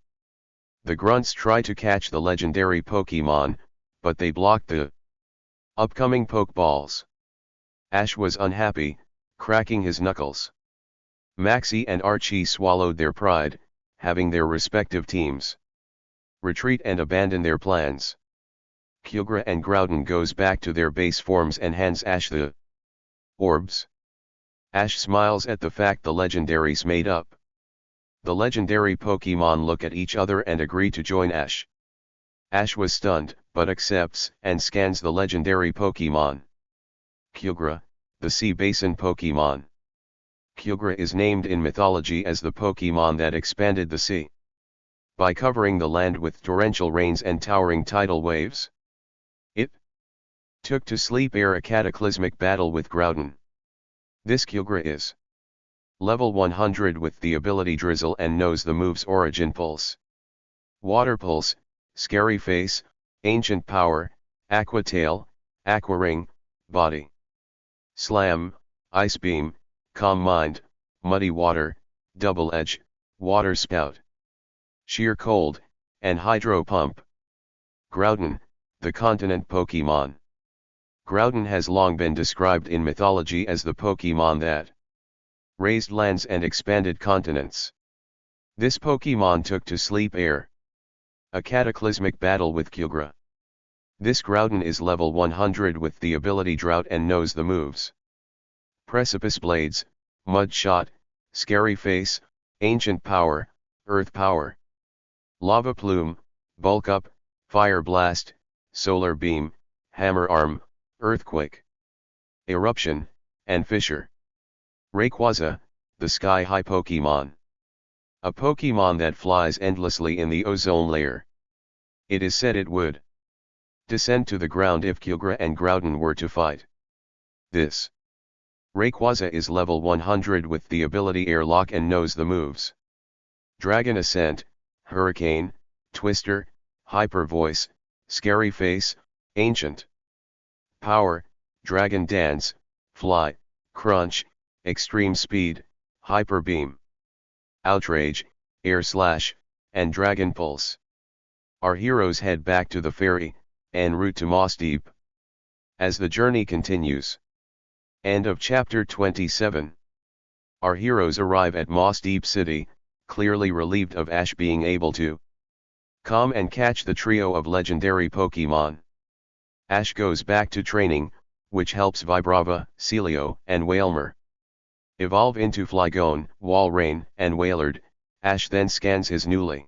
The grunts try to catch the legendary Pokemon, but they blocked the upcoming Pokeballs. Ash was unhappy, cracking his knuckles. Maxie and Archie swallowed their pride, having their respective teams retreat and abandon their plans. Kyogre and Groudon goes back to their base forms and hands Ash the orbs. Ash smiles at the fact the legendaries made up. The legendary Pokemon look at each other and agree to join Ash. Ash was stunned, but accepts and scans the legendary Pokemon. Kyogre, the Sea Basin Pokemon. Kyogre is named in mythology as the Pokemon that expanded the sea by covering the land with torrential rains and towering tidal waves. It took to sleep air a cataclysmic battle with Groudon. This Kyogre is level 100 with the ability Drizzle and knows the moves Origin Pulse, Water Pulse, Scary Face, Ancient Power, Aqua Tail, Aqua Ring, Body Slam, Ice Beam, Calm Mind, Muddy Water, Double Edge, Water Spout, Sheer Cold, and Hydro Pump. Groudon, the continent Pokemon. Groudon has long been described in mythology as the Pokemon that raised lands and expanded continents. This Pokemon took to sleep air a cataclysmic battle with Kyogre. This Groudon is level 100 with the ability Drought and knows the moves Precipice Blades, Mud Shot, Scary Face, Ancient Power, Earth Power, Lava Plume, Bulk Up, Fire Blast, Solar Beam, Hammer Arm, Earthquake, Eruption, and Fissure. Rayquaza, the Sky High Pokemon. A Pokemon that flies endlessly in the ozone layer. It is said it would descend to the ground if Kyogre and Groudon were to fight. This Rayquaza is level 100 with the ability Airlock and knows the moves Dragon Ascent, Hurricane, Twister, Hyper Voice, Scary Face, Ancient Power, Dragon Dance, Fly, Crunch, Extreme Speed, Hyper Beam, Outrage, Air Slash, and Dragon Pulse. Our heroes head back to the ferry, en route to Moss Deep. As the journey continues. End of chapter 27. Our heroes arrive at Moss Deep City, clearly relieved of Ash being able to come and catch the trio of legendary Pokemon. Ash goes back to training, which helps Vibrava, Celio, and Wailmer evolve into Flygon, Walrein, and Wailord. Ash then scans his newly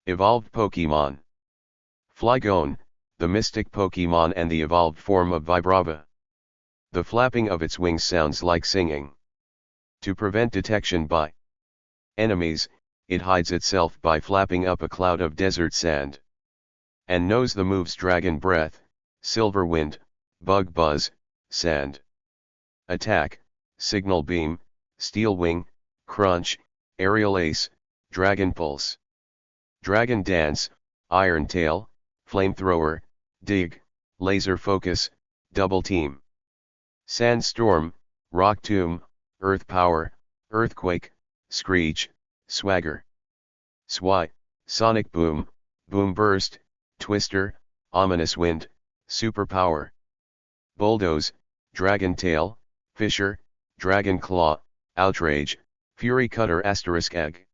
evolved Pokemon. Flygon, the mystic Pokemon and the evolved form of Vibrava. The flapping of its wings sounds like singing. To prevent detection by enemies, it hides itself by flapping up a cloud of desert sand. And knows the moves Dragon Breath, Silver Wind, Bug Buzz, Sand Attack, Signal Beam, Steel Wing, Crunch, Aerial Ace, Dragon Pulse, Dragon Dance, Iron Tail, Flamethrower, Dig, Laser Focus, Double Team. Sandstorm, Rock Tomb, Earth Power, Earthquake, Screech, Swagger. Swy, Sonic Boom, Boom Burst, Twister, Ominous Wind, Superpower. Bulldoze, Dragon Tail, Fisher, Dragon Claw, Outrage, Fury Cutter * Egg.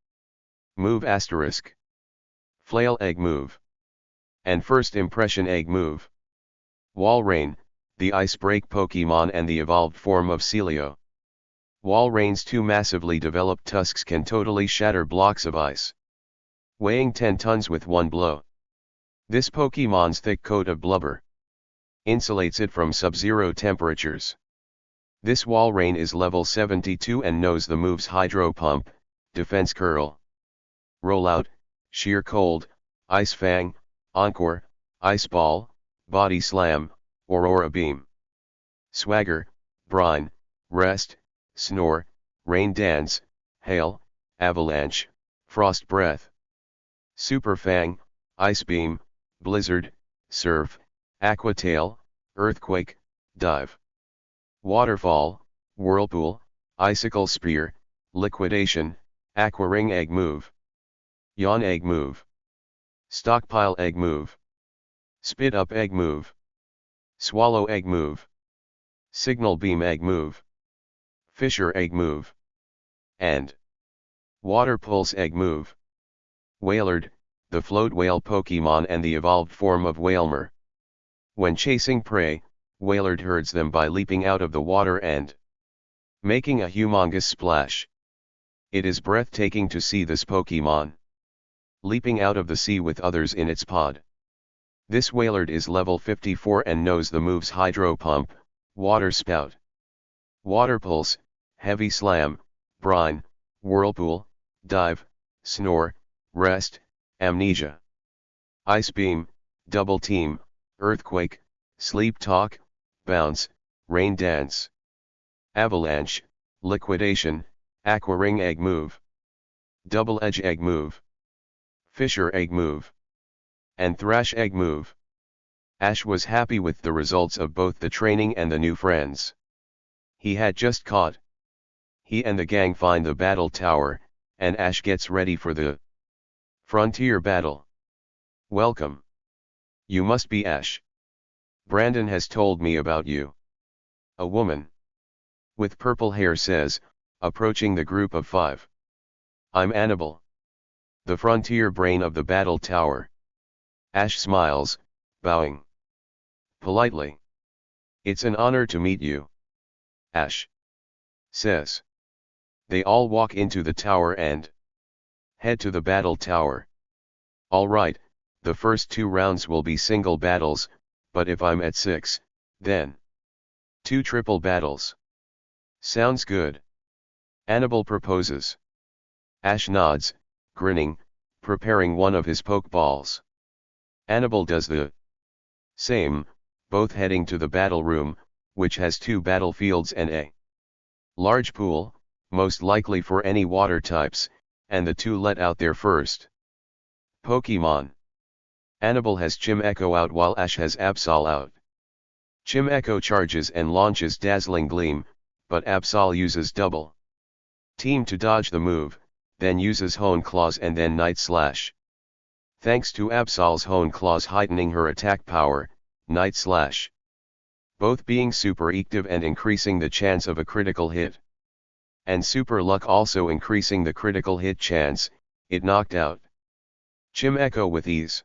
Move *. Flail Egg Move. And First Impression Egg Move. Walrein, the Ice Break Pokemon and the evolved form of Celio. Walrein's two massively developed tusks can totally shatter blocks of ice, weighing 10 tons with one blow. This Pokemon's thick coat of blubber insulates it from sub-zero temperatures. This Walrein is level 72 and knows the moves Hydro Pump, Defense Curl, Rollout, Sheer Cold, Ice Fang, Encore, Ice Ball, Body Slam, Aurora Beam. Swagger, Brine, Rest, Snore, Rain Dance, Hail, Avalanche, Frost Breath. Super Fang, Ice Beam, Blizzard, Surf, Aqua Tail, Earthquake, Dive. Waterfall, Whirlpool, Icicle Spear, Liquidation, Aqua Ring Egg Move. Yawn Egg Move. Stockpile Egg Move. Spit Up Egg Move. Swallow Egg Move. Signal Beam Egg Move. Fisher Egg Move. And Water Pulse Egg Move. Wailord, the float whale Pokemon and the evolved form of Wailmer. When chasing prey, Wailord herds them by leaping out of the water and making a humongous splash. It is breathtaking to see this Pokemon leaping out of the sea with others in its pod. This Wailord is level 54 and knows the moves Hydro Pump, Water Spout, Water Pulse, Heavy Slam, Brine, Whirlpool, Dive, Snore, Rest, Amnesia. Ice Beam, Double Team, Earthquake, Sleep Talk, Bounce, Rain Dance. Avalanche, Liquidation, Aqua Ring Egg Move. Double Edge Egg Move. Fisher Egg Move. And Thrash Egg Move. Ash was happy with the results of both the training and the new friends he had just caught. He and the gang find the battle tower, and Ash gets ready for the frontier battle. Welcome. You must be Ash. Brandon has told me about you. A woman with purple hair says, approaching the group of 5. I'm Annabelle, the frontier brain of the battle tower. Ash smiles, bowing politely. It's an honor to meet you, Ash says. They all walk into the tower and head to the battle tower. All right, the first 2 rounds will be single battles, but if I'm at 6, then 2 triple battles. Sounds good. Annabelle proposes. Ash nods, grinning, preparing one of his pokeballs. Annabelle does the same, both heading to the battle room, which has 2 battlefields and a large pool, most likely for any water types, and the 2 let out their first Pokemon. Annabelle has Chimecho out while Ash has Absol out. Chimecho charges and launches Dazzling Gleam, but Absol uses Double Team to dodge the move, then uses Hoenn Claws and then Night Slash. Thanks to Absol's Hoenn Claws heightening her attack power, Night Slash, both being super active and increasing the chance of a critical hit, and Super Luck also increasing the critical hit chance, it knocked out Chimecho with ease.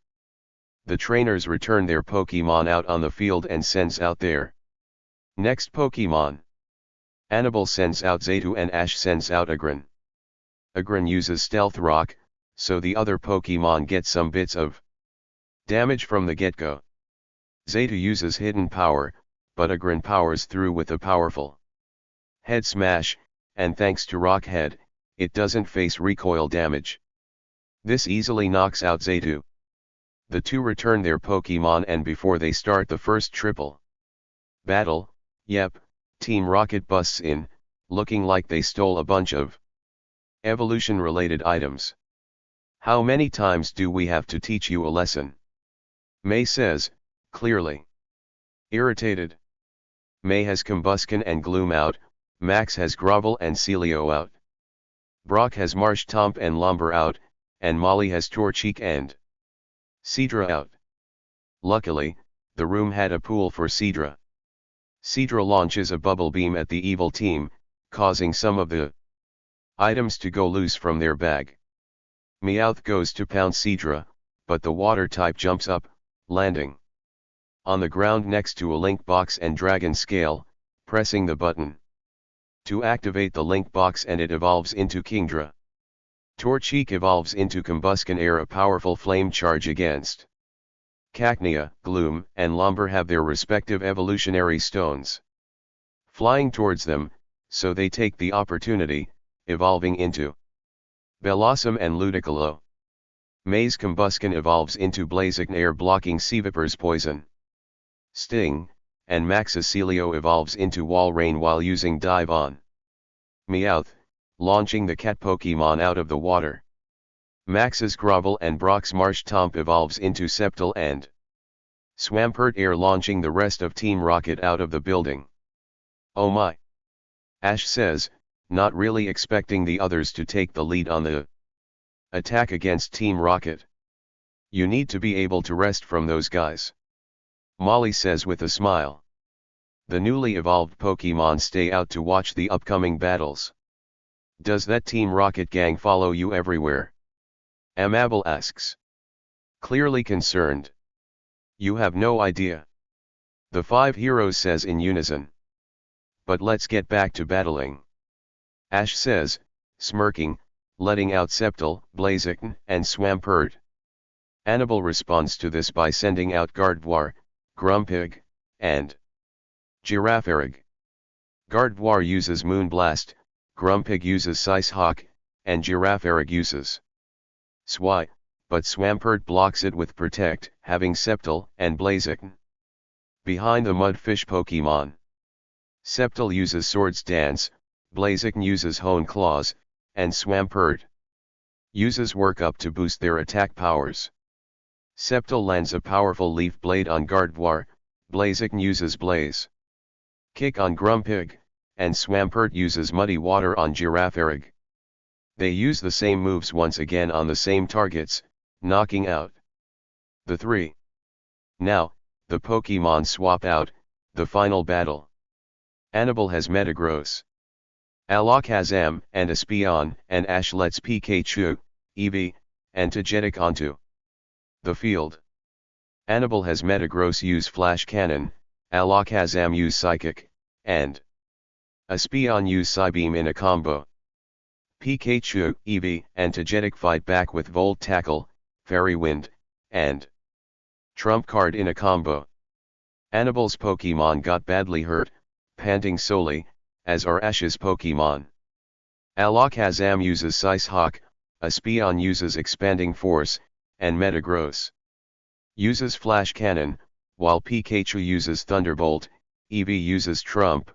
The trainers return their Pokemon out on the field and sends out their next Pokemon. Annabelle sends out Zaytu and Ash sends out Agron. Agron uses Stealth Rock, so the other Pokemon get some bits of damage from the get-go. Zaytu uses Hidden Power, but Agron powers through with a powerful Head Smash, and thanks to Rock Head, it doesn't face recoil damage. This easily knocks out Zaytu. The 2 return their Pokemon and before they start the first triple battle, yep, Team Rocket busts in, looking like they stole a bunch of evolution-related items. How many times do we have to teach you a lesson? May says, clearly. Irritated. May has Combusken and Gloom out, Max has Grovel and Celio out. Brock has Marsh Tomp and Lomber out, and Molly has Torchic and Cedra out. Luckily, the room had a pool for Cedra. Cedra launches a bubble beam at the evil team, causing some of the items to go loose from their bag. Meowth goes to pound Cedra, but the water type jumps up, landing on the ground next to a link box and dragon scale, pressing the button to activate the link box and it evolves into Kingdra. Torchic evolves into Combusken Air, a powerful flame charge against Cacnea, Gloom, and Lomber have their respective evolutionary stones flying towards them, so they take the opportunity, evolving into Bellossom and Ludicolo. May's Combusken evolves into Blaziken, Air blocking Seviper's poison Sting, and Max's Celio evolves into Walrein while using Dive on Meowth, launching the cat Pokemon out of the water. Max's Grovel and Brock's Marsh Tomp evolves into Sceptile and Swampert, Air launching the rest of Team Rocket out of the building. Oh my! Ash says, not really expecting the others to take the lead on the attack against Team Rocket. You need to be able to rest from those guys. Molly says with a smile. The newly evolved Pokemon stay out to watch the upcoming battles. Does that Team Rocket gang follow you everywhere? Amabel asks. Clearly concerned. You have no idea. The 5 heroes says in unison. But let's get back to battling. Ash says, smirking, letting out Sceptile, Blaziken, and Swampert. Annabelle responds to this by sending out Gardevoir, Grumpig, and Girafarig. Gardevoir uses Moonblast, Grumpig uses Sicehawk, and Girafarig uses Swy, but Swampert blocks it with Protect, having Sceptile and Blaziken behind the Mudfish Pokemon. Sceptile uses Swords Dance, Blaziken uses Hoenn Claws, and Swampert uses Work Up to boost their attack powers. Sceptile lands a powerful Leaf Blade on Gardevoir, Blaziken uses Blaze Kick on Grumpig, and Swampert uses Muddy Water on Girafarig. They use the same moves once again on the same targets, knocking out the 3. Now, the Pokemon swap out, the final battle. Annabelle has Metagross. Alakazam and Espeon, and Ash lets Pikachu, Eevee, and Togetic onto the field. Annabelle has Metagross use Flash Cannon, Alakazam use Psychic, and Espeon use Psybeam in a combo. Pikachu, Eevee, and Togetic fight back with Volt Tackle, Fairy Wind, and Trump Card in a combo. Annabelle's Pokemon got badly hurt, panting solely, as are Ash's Pokemon. Alakazam uses Sicehawk, Espeon uses Expanding Force, and Metagross uses Flash Cannon, while Pikachu uses Thunderbolt, Eevee uses Trump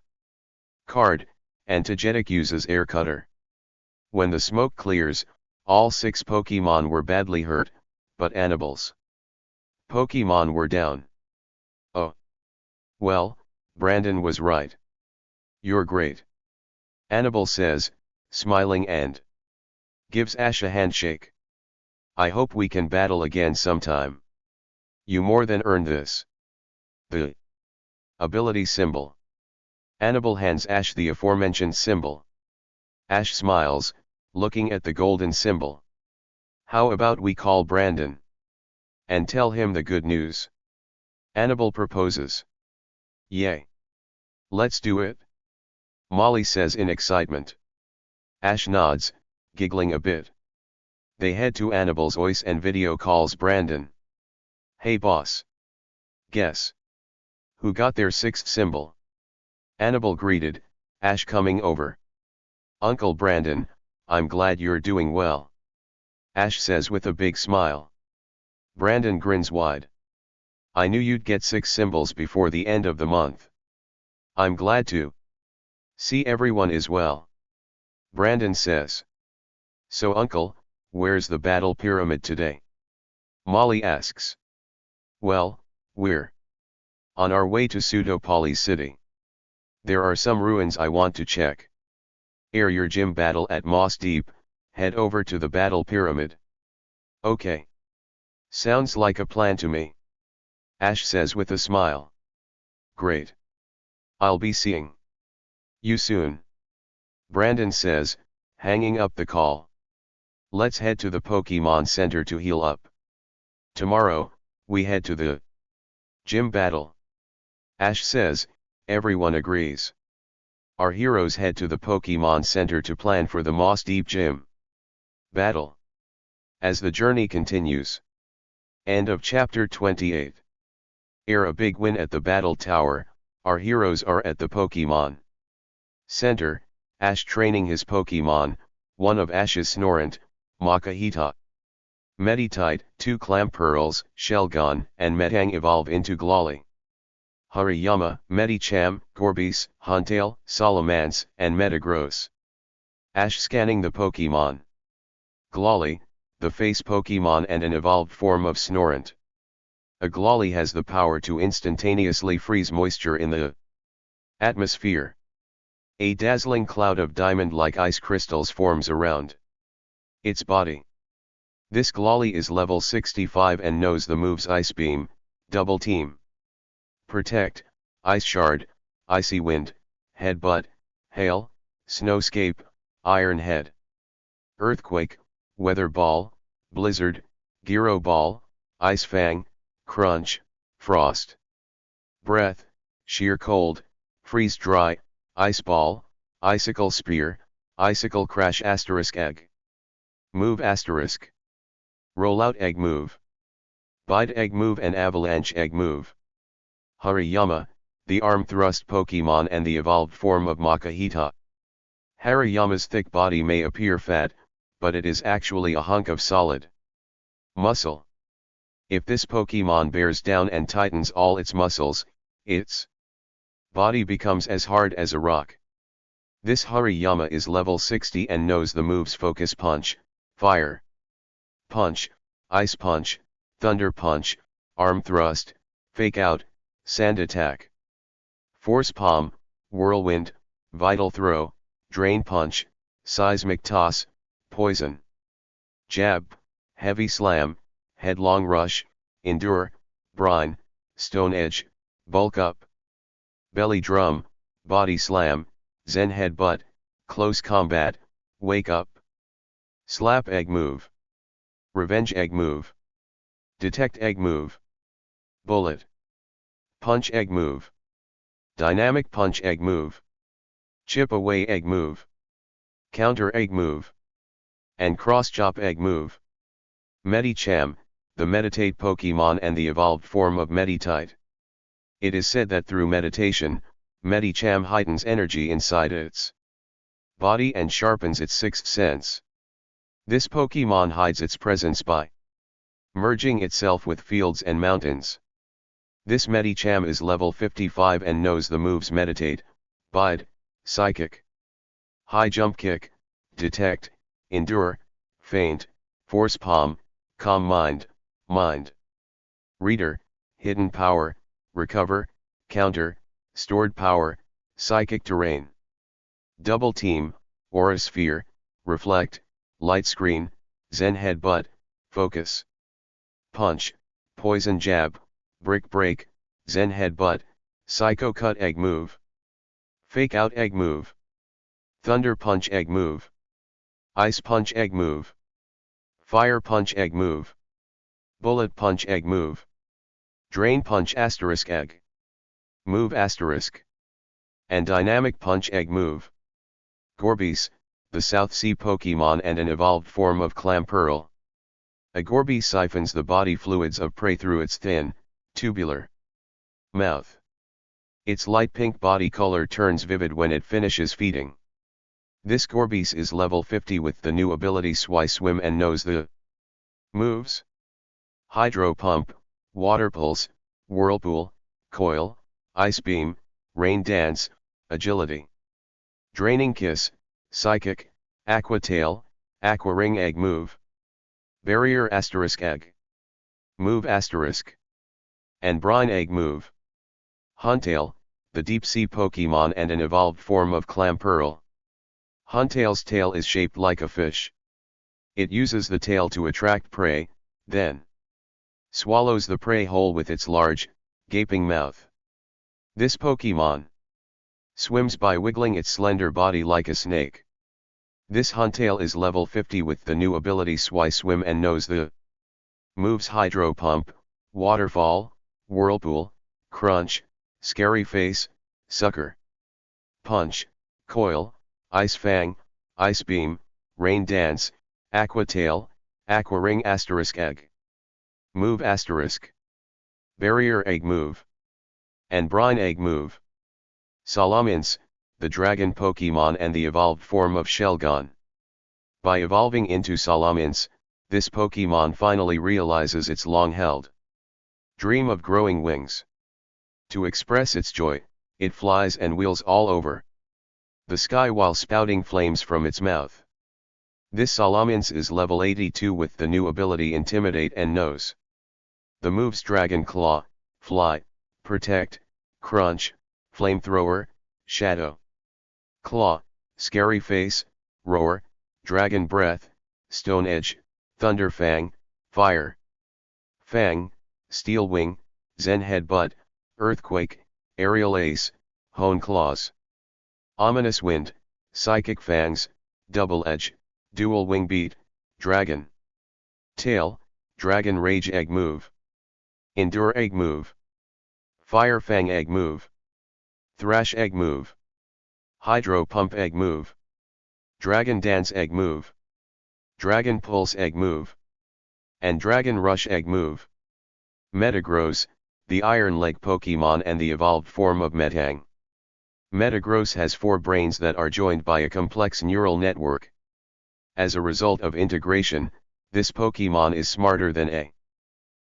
Card, and Togetic uses Air Cutter. When the smoke clears, all 6 Pokemon were badly hurt, but Annabelle's Pokemon were down. Oh. Well, Brandon was right. You're great. Annabelle says, smiling and gives Ash a handshake. I hope we can battle again sometime. You more than earned this. The ability symbol. Annabelle hands Ash the aforementioned symbol. Ash smiles, looking at the golden symbol. How about we call Brandon and tell him the good news? Annabelle proposes. Yay. Let's do it. Molly says in excitement. Ash nods, giggling a bit. They head to Annabelle's voice and video calls Brandon. Hey boss. Guess who got their 6th symbol? Annabelle greeted, Ash coming over. Uncle Brandon, I'm glad you're doing well. Ash says with a big smile. Brandon grins wide. I knew you'd get 6 symbols before the end of the month. I'm glad to see everyone is well. Brandon says. So uncle, where's the battle pyramid today? Molly asks. Well, we're on our way to Pseudopolis City. There are some ruins I want to check. Ere your gym battle at Moss Deep, head over to the Battle Pyramid. Okay. Sounds like a plan to me. Ash says with a smile. Great. I'll be seeing you soon. Brandon says, hanging up the call. Let's head to the Pokemon Center to heal up. Tomorrow, we head to the gym battle. Ash says, everyone agrees. Our heroes head to the Pokemon Center to plan for the Moss Deep Gym battle. As the journey continues. End of chapter 28. Ere a big win at the Battle Tower, our heroes are at the Pokemon Center, Ash training his Pokemon, one of Ash's Snorant, Makahita. Meditite, 2 Clamperls, Shelgon, and Metang evolve into Glally. Hariyama, Medicham, Gorbis, Huntail, Salamence, and Metagross. Ash scanning the Pokemon. Glally, the face Pokemon and an evolved form of Snorant. A Glally has the power to instantaneously freeze moisture in the atmosphere. A dazzling cloud of diamond-like ice crystals forms around its body. This Glally is level 65 and knows the moves Ice Beam, Double Team, Protect, Ice Shard, Icy Wind, Headbutt, Hail, Snowscape, Iron Head, Earthquake, Weather Ball, Blizzard, Gyro Ball, Ice Fang, Crunch, Frost, Breath, Sheer Cold, Freeze Dry, Ice Ball, Icicle Spear, Icicle Crash * Egg. Move *. Rollout Egg Move. Bite Egg Move and Avalanche Egg Move. Hariyama, the arm thrust Pokemon and the evolved form of Makahita. Hariyama's thick body may appear fat, but it is actually a hunk of solid muscle. If this Pokemon bears down and tightens all its muscles, its body becomes as hard as a rock. This Hariyama is level 60 and knows the moves Focus Punch, Fire Punch, Ice Punch, Thunder Punch, Arm Thrust, Fake Out, Sand Attack, Force Palm, Whirlwind, Vital Throw, Drain Punch, Seismic Toss, Poison, Jab, Heavy Slam, Headlong Rush, Endure, Brine, Stone Edge, Bulk Up, Belly Drum, Body Slam, Zen Headbutt, Close Combat, Wake Up, Slap Egg Move, Revenge Egg Move, Detect Egg Move, Bullet Punch Egg Move, Dynamic Punch Egg Move, Chip Away Egg Move, Counter Egg Move, and Cross Chop Egg Move. Medicham, the Meditate Pokemon and the evolved form of Meditite. It is said that through meditation, Medicham heightens energy inside its body and sharpens its sixth sense. This Pokemon hides its presence by merging itself with fields and mountains. This Medicham is level 55 and knows the moves Meditate, Bide, Psychic, High Jump Kick, Detect, Endure, Feint, Force Palm, Calm Mind, Mind Reader, Hidden Power, Recover, Counter, Stored Power, Psychic Terrain, Double Team, Aura Sphere, Reflect, Light Screen, Zen Headbutt, Focus Punch, Poison Jab, Brick Break, Zen Headbutt, Psycho Cut Egg Move, Fake Out Egg Move, Thunder Punch Egg Move, Ice Punch Egg Move, Fire Punch Egg Move, Bullet Punch Egg Move, Drain Punch * Egg Move *, and Dynamic Punch Egg Move. Gorbis, the South Sea Pokemon and an evolved form of Clamperl. A Gorbis siphons the body fluids of prey through its thin, tubular mouth. Its light pink body color turns vivid when it finishes feeding. This Gorbis is level 50 with the new ability Swim and knows the moves Hydro Pump, Water Pulse, Whirlpool, Coil, Ice Beam, Rain Dance, Agility, Draining Kiss, Psychic, Aqua Tail, Aqua Ring Egg Move, Barrier * Egg Move *, and brine egg move. Huntail, the deep sea Pokemon and an evolved form of Clamperl. Huntail's tail is shaped like a fish. It uses the tail to attract prey, then swallows the prey whole with its large, gaping mouth. This Pokemon swims by wiggling its slender body like a snake. This Huntail is level 50 with the new ability Swim and knows the moves Hydro Pump, Waterfall, Whirlpool, Crunch, Scary Face, Sucker, Punch, Coil, Ice Fang, Ice Beam, Rain Dance, Aqua Tail, Aqua Ring * Egg. Move *. Barrier Egg move. And Brine Egg move. Salamence, the dragon Pokemon and the evolved form of Shelgon. By evolving into Salamence, this Pokemon finally realizes its long-held dream of growing wings. To express its joy, it flies and wheels all over the sky while spouting flames from its mouth. This Salamence is level 82 with the new ability Intimidate and knows the moves Dragon Claw, Fly, Protect, Crunch, Flamethrower, Shadow, Claw, Scary Face, Roar, Dragon Breath, Stone Edge, Thunder Fang, Fire, Fang, Steel Wing, Zen Headbutt, Earthquake, Aerial Ace, Hoenn Claws. Ominous Wind, Psychic Fangs, Double Edge, Dual Wing Beat, Dragon Tail, Dragon Rage Egg move. Endure Egg move. Fire Fang Egg move. Thrash Egg move. Hydro Pump Egg move. Dragon Dance Egg move. Dragon Pulse Egg move. And Dragon Rush Egg move. Metagross, the Iron Leg Pokemon and the evolved form of Metang. Metagross has 4 brains that are joined by a complex neural network. As a result of integration, this Pokemon is smarter than a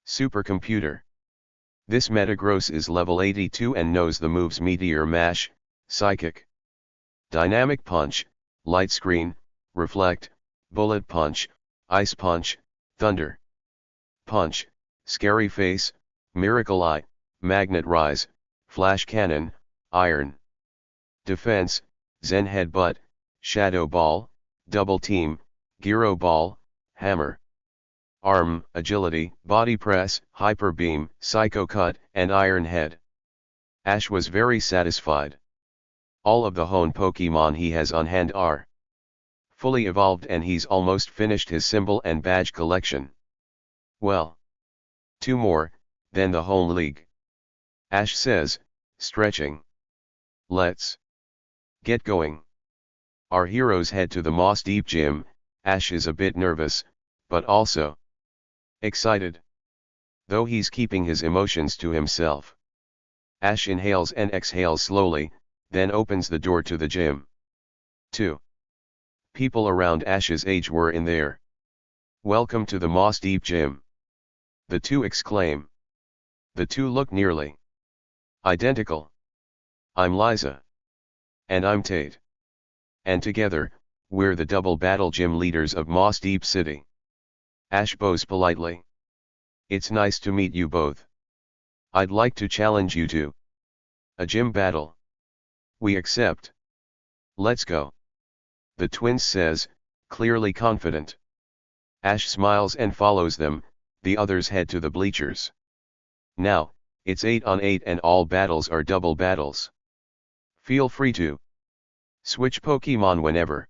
supercomputer. This Metagross is level 82 and knows the moves Meteor Mash, Psychic, Dynamic Punch, Light Screen, Reflect, Bullet Punch, Ice Punch, Thunder Punch, Scary Face, Miracle Eye, Magnet Rise, Flash Cannon, Iron Defense, Zen Headbutt, Shadow Ball, Double Team, Gyro Ball, Hammer, Arm, Agility, Body Press, Hyper Beam, Psycho Cut, and Iron Head. Ash was very satisfied. All of the Hoenn Pokemon he has on hand are fully evolved and he's almost finished his symbol and badge collection. Well, 2 more, then the Hoenn League. Ash says, stretching. Let's get going. Our heroes head to the Moss Deep Gym. Ash is a bit nervous, but also excited, though he's keeping his emotions to himself. Ash inhales and exhales slowly, then opens the door to the gym. 2 people around Ash's age were in there. Welcome to the Moss Deep Gym, the 2 exclaim. The 2 look nearly identical. I'm Liza. And I'm Tate. And together, we're the double battle gym leaders of Moss Deep City. Ash bows politely. It's nice to meet you both. I'd like to challenge you to a gym battle. We accept. Let's go. The twins says, clearly confident. Ash smiles and follows them. The others head to the bleachers. Now, it's 8 on 8 and all battles are double battles. Feel free to switch Pokemon whenever.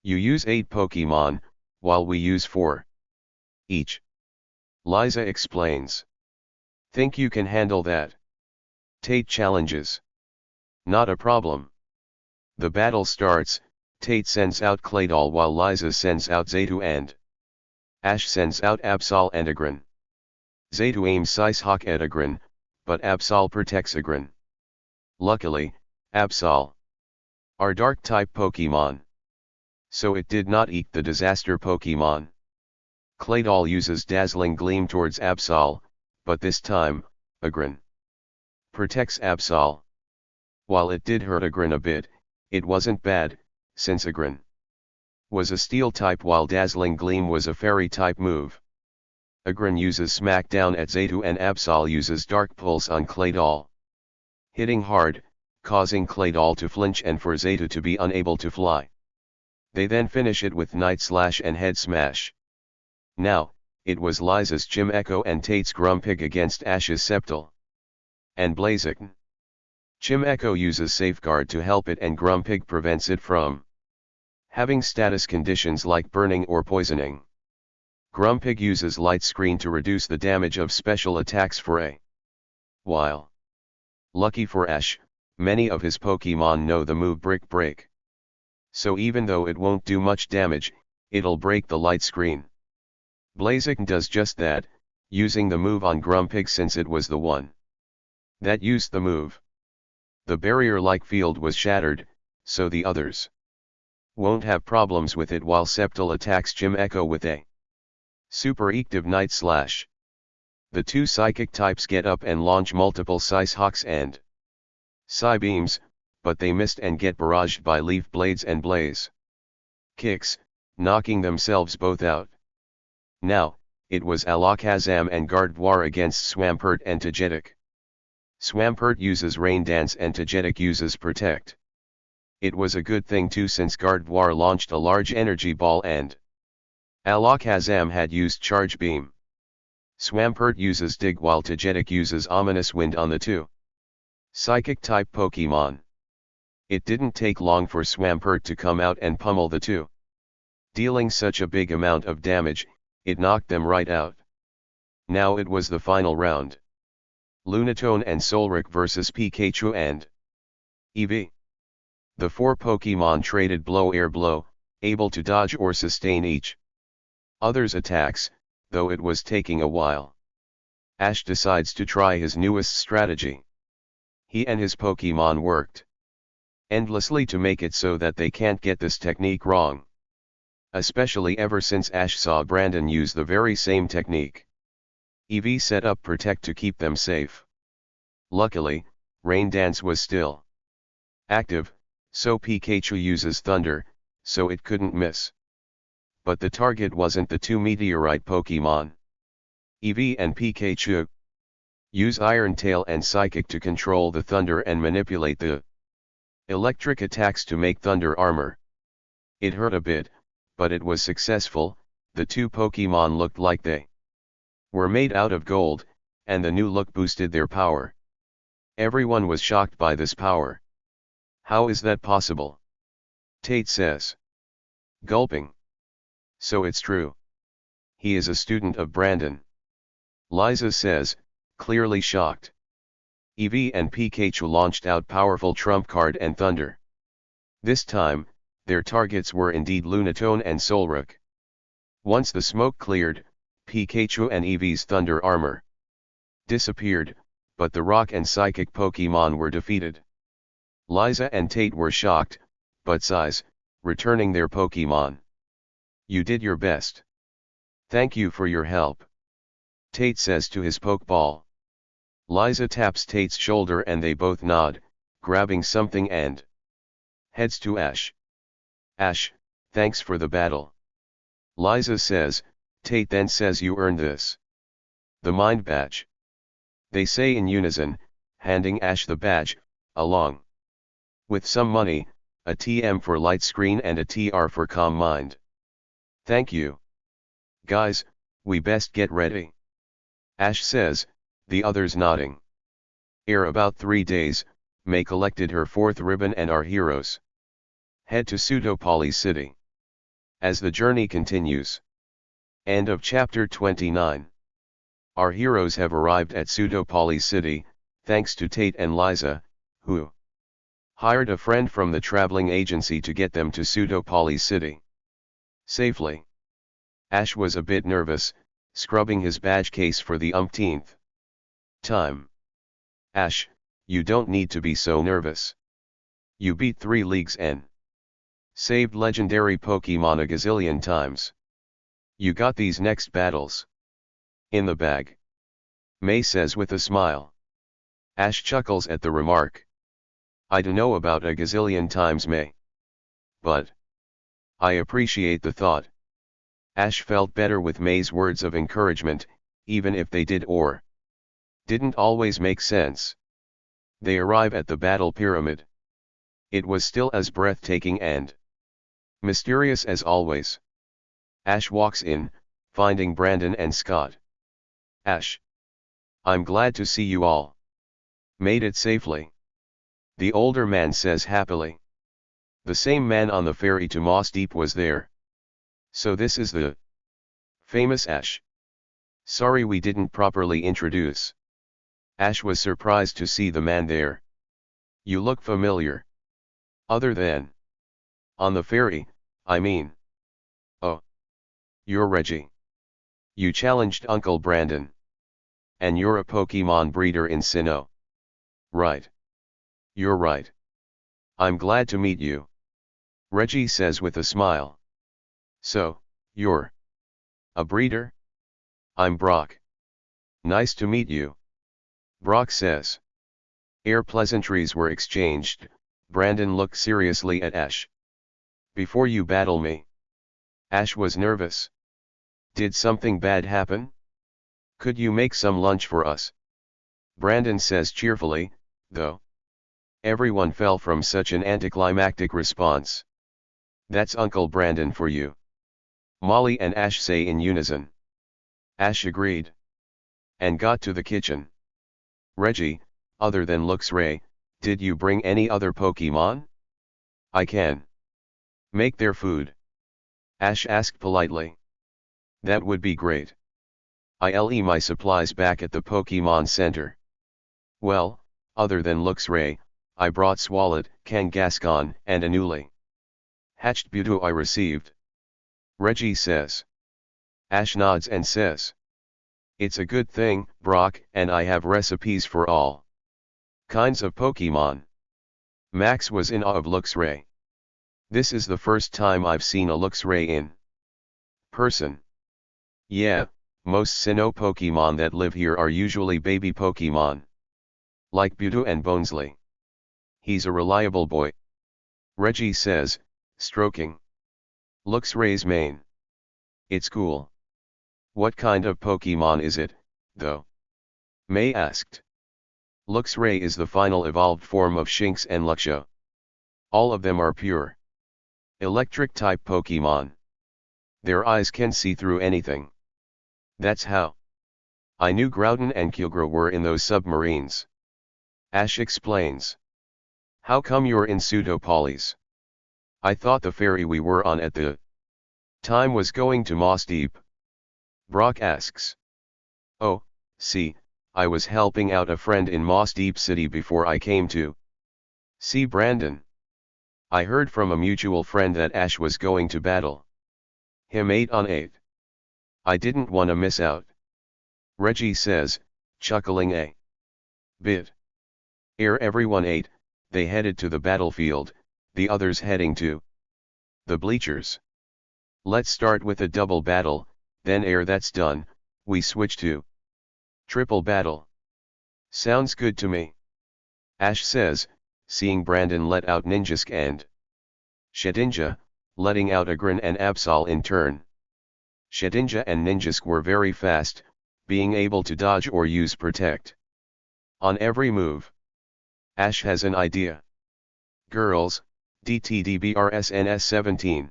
You use 8 Pokemon, while we use 4 each. Liza explains. Think you can handle that? Tate challenges. Not a problem. The battle starts. Tate sends out Claydol while Liza sends out Zaytu and Ash sends out Absol and Agron. Zaytu aims Sicehawk at Agron, but Absol protects Agron. Luckily, Absol are Dark-type Pokemon, so it did not eat the disaster Pokemon. Claydol uses Dazzling Gleam towards Absol, but this time, Agron protects Absol. While it did hurt Agron a bit, it wasn't bad, since Agron was a Steel-type while Dazzling Gleam was a Fairy-type move. Agron uses Smackdown at Zaytu and Absol uses Dark Pulse on Claydol. Hitting hard, causing Claydol to flinch and for Zaytu to be unable to fly. They then finish it with Night Slash and Head Smash. Now, it was Liza's Chim Echo and Tate's Grumpig against Ash's Septal. And Blaziken. Chim Echo uses Safeguard to help it and Grumpig prevents it from having status conditions like burning or poisoning. Grumpig uses Light Screen to reduce the damage of special attacks for a while. Lucky for Ash, many of his Pokemon know the move Brick Break. So even though it won't do much damage, it'll break the Light Screen. Blaziken does just that, using the move on Grumpig since it was the one that used the move. The barrier-like field was shattered, so the others won't have problems with it while Septal attacks Chim Echo with a super active Night Slash. The two psychic types get up and launch multiple Psy-Hawks and Psy-Beams, but they missed and get barraged by Leaf Blades and Blaze Kicks, knocking themselves both out. Now, it was Alakazam and Gardevoir against Swampert and Togetic. Swampert uses Rain Dance and Togetic uses Protect. It was a good thing too since Gardevoir launched a large energy ball and Alakazam had used Charge Beam. Swampert uses Dig while Togetic uses Ominous Wind on the two Psychic-type Pokemon. It didn't take long for Swampert to come out and pummel the two. Dealing such a big amount of damage, it knocked them right out. Now it was the final round. Lunatone and Solric vs Pikachu and Eevee. The four Pokemon traded Blow Air Blow, able to dodge or sustain each other's attacks, though it was taking a while. Ash decides to try his newest strategy. He and his Pokemon worked endlessly to make it so that they can't get this technique wrong. Especially ever since Ash saw Brandon use the very same technique. Eevee set up Protect to keep them safe. Luckily, Rain Dance was still active, so Pikachu uses Thunder, so it couldn't miss. But the target wasn't the two Meteorite Pokemon. Eevee and Pikachu use Iron Tail and Psychic to control the Thunder and manipulate the electric attacks to make Thunder armor. It hurt a bit, but it was successful. The two Pokemon looked like they were made out of gold, and the new look boosted their power. Everyone was shocked by this power. How is that possible? Tate says. Gulping. So it's true. He is a student of Brandon. Liza says, clearly shocked. Eevee and Pikachu launched out powerful Trump Card and Thunder. This time, their targets were indeed Lunatone and Solric. Once the smoke cleared, Pikachu and Eevee's Thunder armor disappeared, but the Rock and Psychic Pokemon were defeated. Liza and Tate were shocked, but sighs, returning their Pokemon. You did your best. Thank you for your help. Tate says to his Pokeball. Liza taps Tate's shoulder and they both nod, grabbing something and heads to Ash. Ash, thanks for the battle. Liza says, Tate then says you earned this. The Mind Badge. They say in unison, handing Ash the badge, along with some money, a TM for Light Screen and a TR for Calm Mind. Thank you. Guys, we best get ready. Ash says, the others nodding. About 3 days, May collected her 4th ribbon and our heroes head to Pseudopoly City. As the journey continues. End of chapter 29. Our heroes have arrived at Pseudopoly City, thanks to Tate and Liza, who hired a friend from the traveling agency to get them to Pseudopoly City safely. Ash was a bit nervous, scrubbing his badge case for the umpteenth time. Ash, you don't need to be so nervous. You beat 3 leagues and saved legendary Pokemon a gazillion times. You got these next battles in the bag, May says with a smile. Ash chuckles at the remark. I dunno about a gazillion times, May. But I appreciate the thought. Ash felt better with May's words of encouragement, even if they did or didn't always make sense. They arrive at the battle pyramid. It was still as breathtaking and mysterious as always. Ash walks in, finding Brandon and Scott. Ash. I'm glad to see you all. Made it safely. The older man says happily. The same man on the ferry to Moss Deep was there. So this is the famous Ash. Sorry we didn't properly introduce. Ash was surprised to see the man there. You look familiar. Other than on the ferry, I mean. Oh. You're Reggie. You challenged Uncle Brandon. And you're a Pokemon breeder in Sinnoh. Right. You're right. I'm glad to meet you. Reggie says with a smile. So, you're a breeder? I'm Brock. Nice to meet you. Brock says. Ere pleasantries were exchanged, Brandon looked seriously at Ash. Before you battle me. Ash was nervous. Did something bad happen? Could you make some lunch for us? Brandon says cheerfully, though. Everyone fell from such an anticlimactic response. That's Uncle Brandon for you. Molly and Ash say in unison. Ash agreed. And got to the kitchen. Reggie, other than Luxray, did you bring any other Pokemon? I can make their food. Ash asked politely. That would be great. I'll leave my supplies back at the Pokemon Center. Well, other than Luxray, I brought Swalot, Kangaskhan, and a newly hatched Buto I received. Reggie says. Ash nods and says. It's a good thing, Brock, and I have recipes for all kinds of Pokemon. Max was in awe of Luxray. This is the first time I've seen a Luxray in person. Yeah, most Sinnoh Pokemon that live here are usually baby Pokemon. Like Buto and Bonesley. He's a reliable boy. Reggie says, stroking Luxray's mane. It's cool. What kind of Pokemon is it, though? May asked. Luxray is the final evolved form of Shinx and Luxio. All of them are pure electric-type Pokemon. Their eyes can see through anything. That's how I knew Groudon and Kyogre were in those submarines. Ash explains. How come you're in Pseudopolis? I thought the ferry we were on at the time was going to Moss Deep. Brock asks. Oh, see, I was helping out a friend in Moss Deep City before I came to see Brandon. I heard from a mutual friend that Ash was going to battle him 8 on 8. I didn't want to miss out. Reggie says, chuckling a bit. Ere everyone ate, they headed to the battlefield, the others heading to the bleachers. Let's start with a double battle, then ere that's done, we switch to triple battle. Sounds good to me. Ash says, seeing Brandon let out Ninjask and Shedinja, letting out Agrin and Absol in turn. Shedinja and Ninjask were very fast, being able to dodge or use protect on every move. Ash has an idea. Girls, DTDBRSNS 17.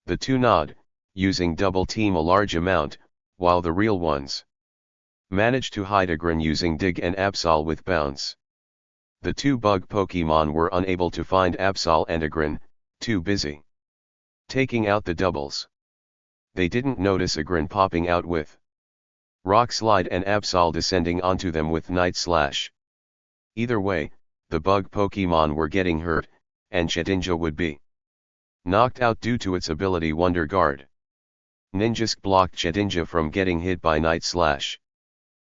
The two nod, using double team a large amount, while the real ones manage to hide Agrin using Dig and Absol with Bounce. The two bug Pokemon were unable to find Absol and Agrin, too busy taking out the doubles. They didn't notice Agrin popping out with Rock Slide and Absol descending onto them with Night Slash. Either way, the bug Pokemon were getting hurt, and Shedinja would be knocked out due to its ability Wonder Guard. Ninjask blocked Shedinja from getting hit by Night Slash.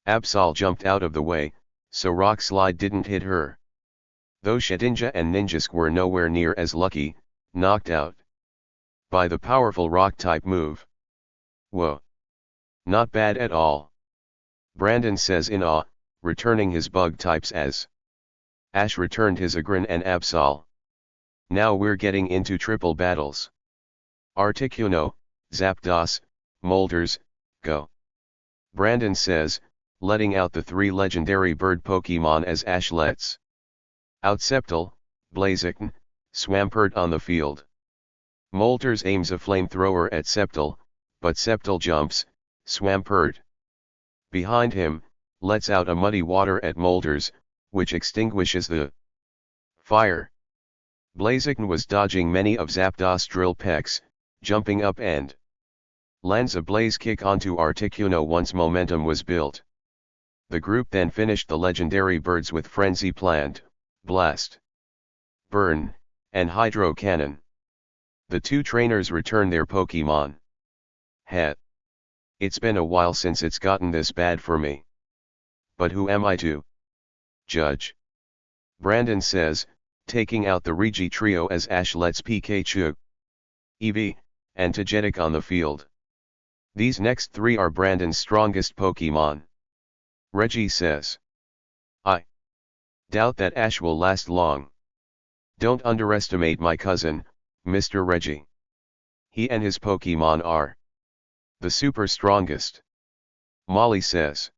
Absol jumped out of the way, so Rock Slide didn't hit her. Though Shedinja and Ninjask were nowhere near as lucky, knocked out by the powerful Rock-type move. Whoa! Not bad at all. Brandon says in awe, returning his bug types as Ash returned his Agrin and Absol. Now we're getting into triple battles. Articuno, Zapdos, Moltres, go. Brandon says, letting out the 3 legendary bird Pokemon as Ash lets out Sceptile, Blaziken, Swampert on the field. Moltres aims a flamethrower at Sceptile, but Sceptile jumps, Swampert behind him, lets out a muddy water at Moltres, which extinguishes the fire. Blaziken was dodging many of Zapdos drill pecks, jumping up and lands a blaze kick onto Articuno once momentum was built. The group then finished the legendary birds with Frenzy Plant, Blast, Burn, and Hydro Cannon. The 2 trainers return their Pokemon. It's been a while since it's gotten this bad for me. But who am I to judge? Brandon says, taking out the Regi trio as Ash lets Pikachu, Eevee, and Togetic on the field. These next 3 are Brandon's strongest Pokemon. Reggie says, I doubt that Ash will last long. Don't underestimate my cousin, Mr. Reggie. He and his Pokemon are the super strongest. Molly says,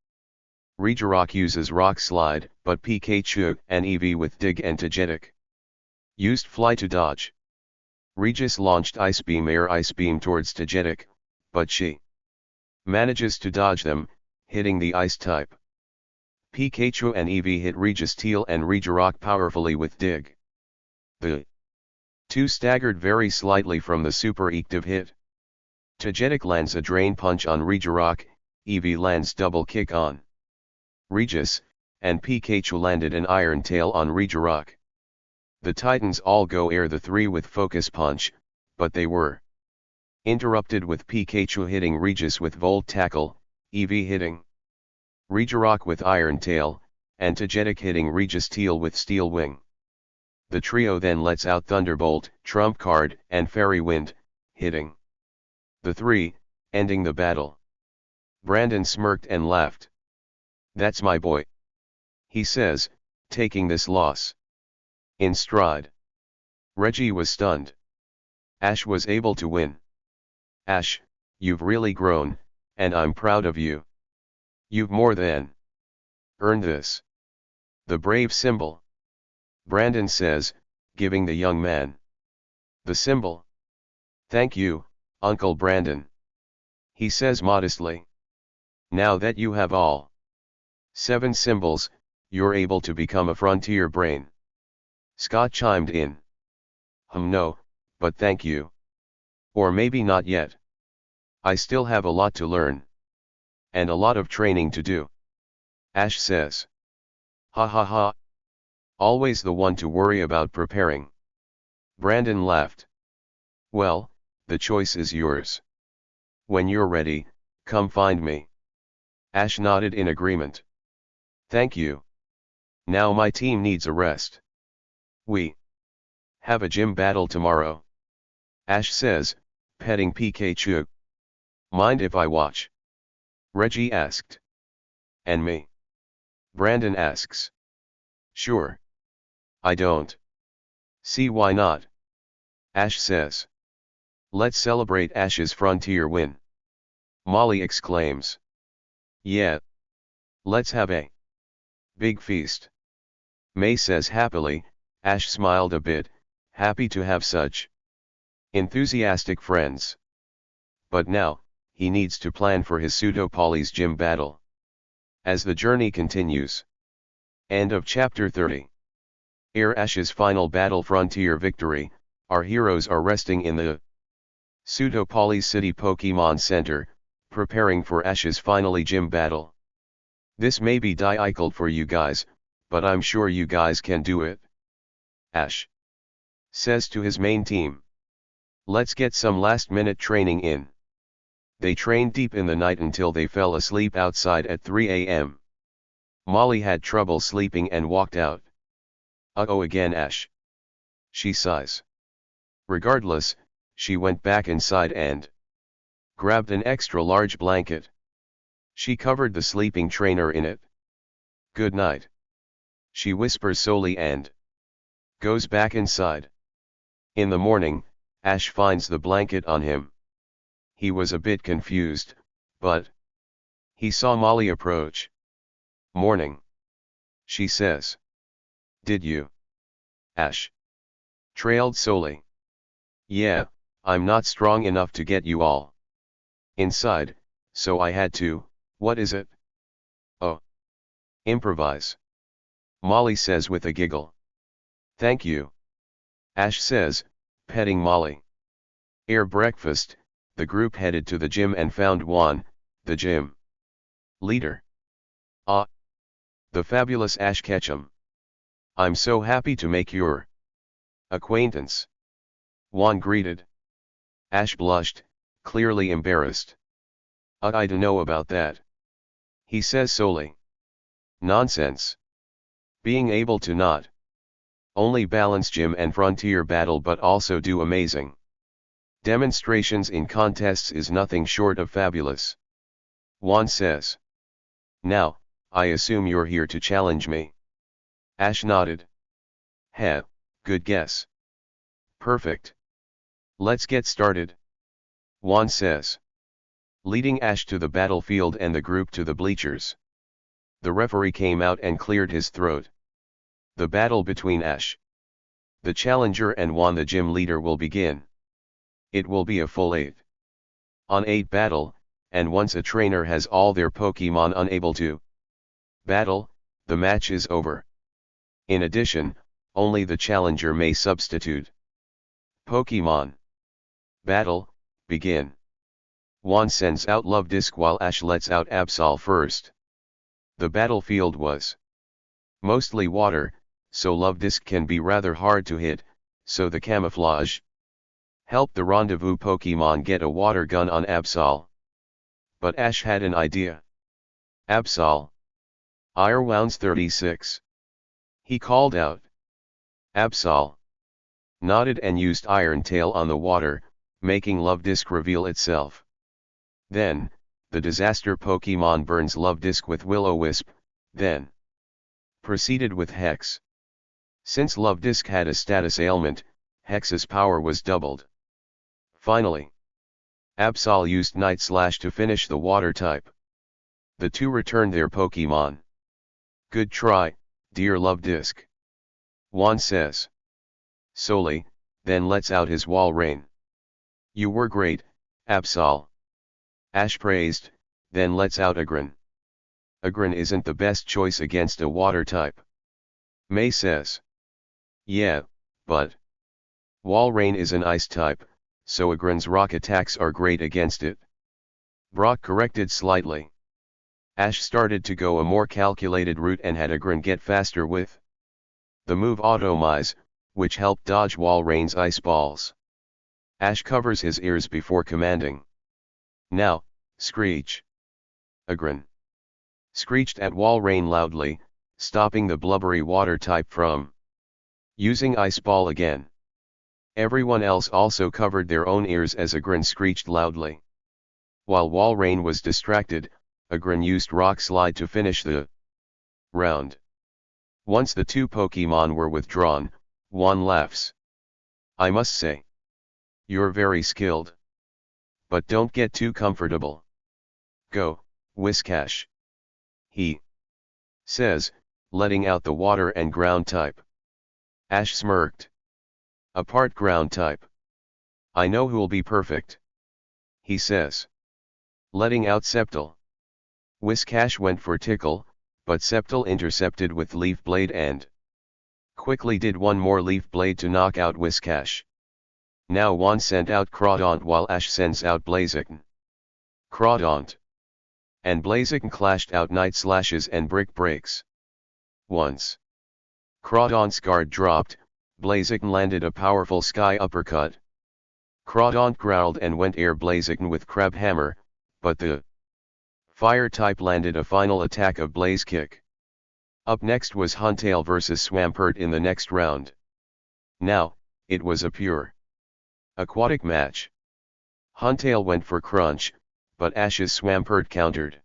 Regirock uses Rock Slide, but Pikachu and Eevee with Dig and Togetic used Fly to dodge. Regis launched Ice Beam towards Togetic, but she manages to dodge them, hitting the Ice type. Pikachu and Eevee hit Regis Teal and Regirock powerfully with Dig. The 2 staggered very slightly from the super active hit. Togetic lands a Drain Punch on Regirock, Eevee lands Double Kick on Regis, and Pikachu landed an Iron Tail on Regirock. The Titans all go air the 3 with Focus Punch, but they were interrupted with Pikachu hitting Regis with Volt Tackle, Eevee hitting Regirock with Iron Tail, and Togetic hitting Regis Teal with Steel Wing. The trio then lets out Thunderbolt, Trump Card, and Fairy Wind, hitting the 3, ending the battle. Brandon smirked and laughed. That's my boy, he says, taking this loss in stride. Reggie was stunned. Ash was able to win. Ash, you've really grown, and I'm proud of you. You've more than earned this. The brave symbol, Brandon says, giving the young man the symbol. Thank you, Uncle Brandon, he says modestly. Now that you have all 7 symbols, you're able to become a frontier brain. Scott chimed in. No, but thank you. Or maybe not yet. I still have a lot to learn. And a lot of training to do. Ash says. Ha ha ha. Always the one to worry about preparing. Brandon laughed. Well, the choice is yours. When you're ready, come find me. Ash nodded in agreement. Thank you. Now my team needs a rest. We have a gym battle tomorrow. Ash says, petting Pikachu. Mind if I watch? Reggie asked. And me? Brandon asks. Sure. I don't see why not. Ash says. Let's celebrate Ash's frontier win. Molly exclaims. Yeah. Let's have a big feast. May says happily. Ash smiled a bit, happy to have such enthusiastic friends. But now, he needs to plan for his Pseudopoly's gym battle. As the journey continues. End of chapter 30. Ere Ash's final battle frontier victory, our heroes are resting in the Pseudopoly City Pokemon Center, preparing for Ash's finally gym battle. This may be difficult for you guys, but I'm sure you guys can do it. Ash says to his main team. Let's get some last-minute training in. They trained deep in the night until they fell asleep outside at 3 a.m. Molly had trouble sleeping and walked out. Uh-oh again, Ash. She sighs. Regardless, she went back inside and grabbed an extra large blanket. She covered the sleeping trainer in it. Good night. She whispers solely and goes back inside. In the morning, Ash finds the blanket on him. He was a bit confused, but he saw Molly approach. "Morning," she says. "Did you?" Ash trailed slowly. "Yeah, I'm not strong enough to get you all inside, so I had to. What is it?" "Oh, improvise," Molly says with a giggle. "Thank you," Ash says, petting Molly. Ere breakfast, the group headed to the gym and found Hoenn, the gym leader. "Ah, the fabulous Ash Ketchum. I'm so happy to make your acquaintance," Hoenn greeted. Ash blushed, clearly embarrassed. "I don't know about that," he says solely. "Nonsense. Being able to not only balance gym and frontier battle but also do amazing demonstrations in contests is nothing short of fabulous," Hoenn says. "Now, I assume you're here to challenge me." Ash nodded. "Heh, good guess. Perfect. Let's get started," Hoenn says, leading Ash to the battlefield and the group to the bleachers. The referee came out and cleared his throat. The battle between Ash, the challenger, and Hoenn, the gym leader, will begin. It will be a full 8-on-8 battle, and once a trainer has all their Pokemon unable to battle, the match is over. In addition, only the challenger may substitute. Pokemon battle, begin. Hoenn sends out Love Disc while Ash lets out Absol first. The battlefield was mostly water, so Love Disc can be rather hard to hit, so the camouflage helped the rendezvous Pokemon get a water gun on Absol. But Ash had an idea. "Absol. Ire Wounds 36. He called out. Absol nodded and used Iron Tail on the water, making Love Disc reveal itself. Then, the disaster Pokemon burns Love Disc with Will-O-Wisp, then proceeded with Hex. Since Love Disc had a status ailment, Hex's power was doubled. Finally, Absol used Night Slash to finish the water type. The two returned their Pokemon. "Good try, dear Love Disc," Hoenn says. Solely, then lets out his Wall Rain. "You were great, Absol," Ash praised, then lets out Agron. "Agron isn't the best choice against a water type," May says. "Yeah, but Wall Rain is an ice type, so Agron's rock attacks are great against it," Brock corrected slightly. Ash started to go a more calculated route and had Agron get faster with the move Automize, which helped dodge Wall Rain's ice balls. Ash covers his ears before commanding. "Now, screech." Agron screeched at Wall Rain loudly, stopping the blubbery water type from using Ice Ball again. Everyone else also covered their own ears as Agron screeched loudly. While Wall Rain was distracted, Agron used Rock Slide to finish the round. Once the two Pokemon were withdrawn, Hoenn laughs. "I must say, you're very skilled. But don't get too comfortable. Go, Whiscash," he says, letting out the water and ground type. Ash smirked. "A part ground type. I know who'll be perfect," he says, letting out Sceptile. Whiscash went for Tickle, but Sceptile intercepted with Leaf Blade and quickly did one more Leaf Blade to knock out Whiscash. Now Hoenn sent out Crawdaunt while Ash sends out Blaziken. Crawdaunt and Blaziken clashed out Night Slashes and Brick Breaks. Once Crawdaunt's guard dropped, Blaziken landed a powerful Sky Uppercut. Crawdaunt growled and went air Blaziken with Crab Hammer, but the Fire type landed a final attack of Blaze Kick. Up next was Huntail vs Swampert in the next round. Now, it was a pure aquatic match. Huntail went for Crunch, but Ash's Swampert countered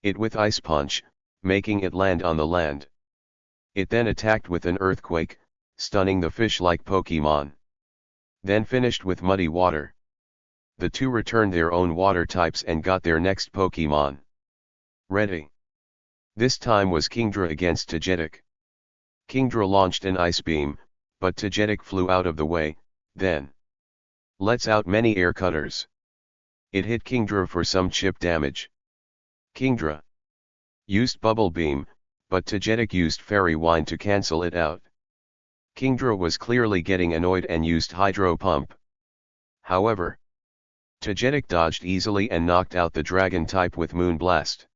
it with Ice Punch, making it land on the land. It then attacked with an Earthquake, stunning the fish-like Pokemon. Then finished with Muddy Water. The two returned their own water types and got their next Pokemon. Ready. This time was Kingdra against Togetic. Kingdra launched an Ice Beam, but Togetic flew out of the way, then lets out many air cutters. It hit Kingdra for some chip damage. Kingdra used Bubble Beam, but Togetic used Fairy Wine to cancel it out. Kingdra was clearly getting annoyed and used Hydro Pump. However, Togetic dodged easily and knocked out the Dragon type with Moon Blast.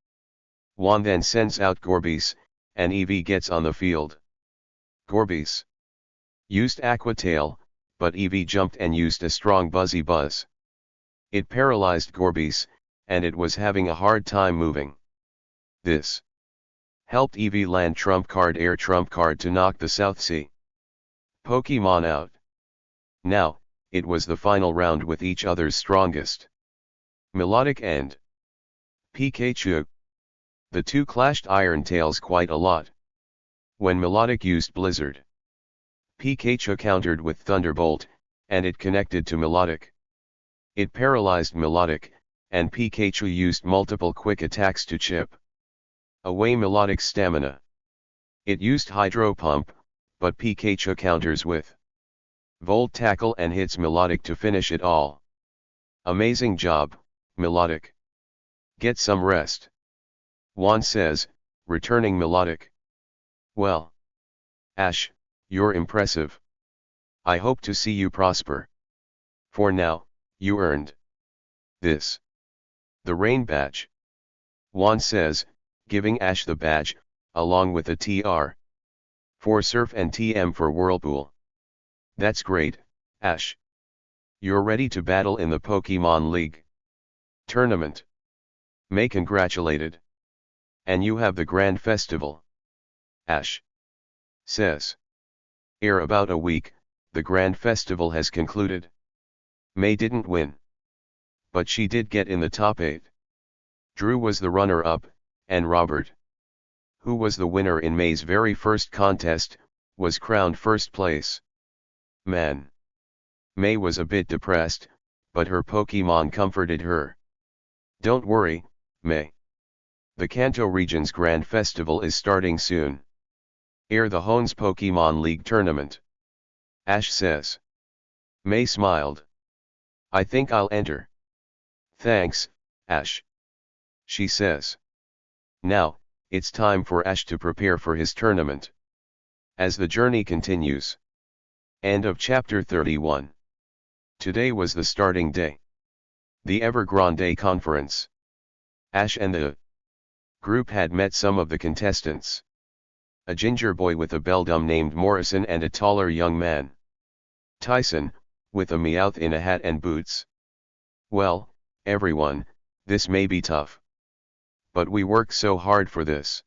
Juan then sends out Gorbis, and Eevee gets on the field. Gorbis used Aqua Tail, but Eevee jumped and used a strong Buzzy Buzz. It paralyzed Gorbis, and it was having a hard time moving. This helped Eevee land Trump Card Air Trump Card to knock the South Sea Pokemon out. Now, it was the final round with each other's strongest. Melodic and Pikachu. The two clashed Iron Tails quite a lot. When Melodic used Blizzard, Pikachu countered with Thunderbolt, and it connected to Melodic. It paralyzed Melodic, and Pikachu used multiple quick attacks to chip away Melodic's stamina. It used Hydro Pump, but Pikachu counters with Volt Tackle and hits Melodic to finish it all. Amazing job, Melodic. Get some rest. Juan says, returning Melodic. Well, Ash, you're impressive. I hope to see you prosper. For now, you earned this. The Rain Badge. Juan says, giving Ash the badge, along with a TR. For Surf and TM for Whirlpool. That's great, Ash. You're ready to battle in the Pokemon League tournament. May congratulated. And you have the Grand Festival. Ash says. About a week, the Grand Festival has concluded. May didn't win, but she did get in the top 8. Drew was the runner-up, and Robert, who was the winner in May's very first contest, was crowned first place. Man. May was a bit depressed, but her Pokemon comforted her. Don't worry, May. The Kanto region's Grand Festival is starting soon. The Hoenn's Pokemon League tournament. Ash says. May smiled. I think I'll enter. Thanks, Ash. She says. Now, it's time for Ash to prepare for his tournament. As the journey continues. End of chapter 31. Today was the starting day. The Evergrande Conference. Ash and the group had met some of the contestants. A ginger boy with a beldam named Morrison and a taller young man, Tyson, with a Meowth in a hat and boots. Well, everyone, this may be tough. But we work so hard for this.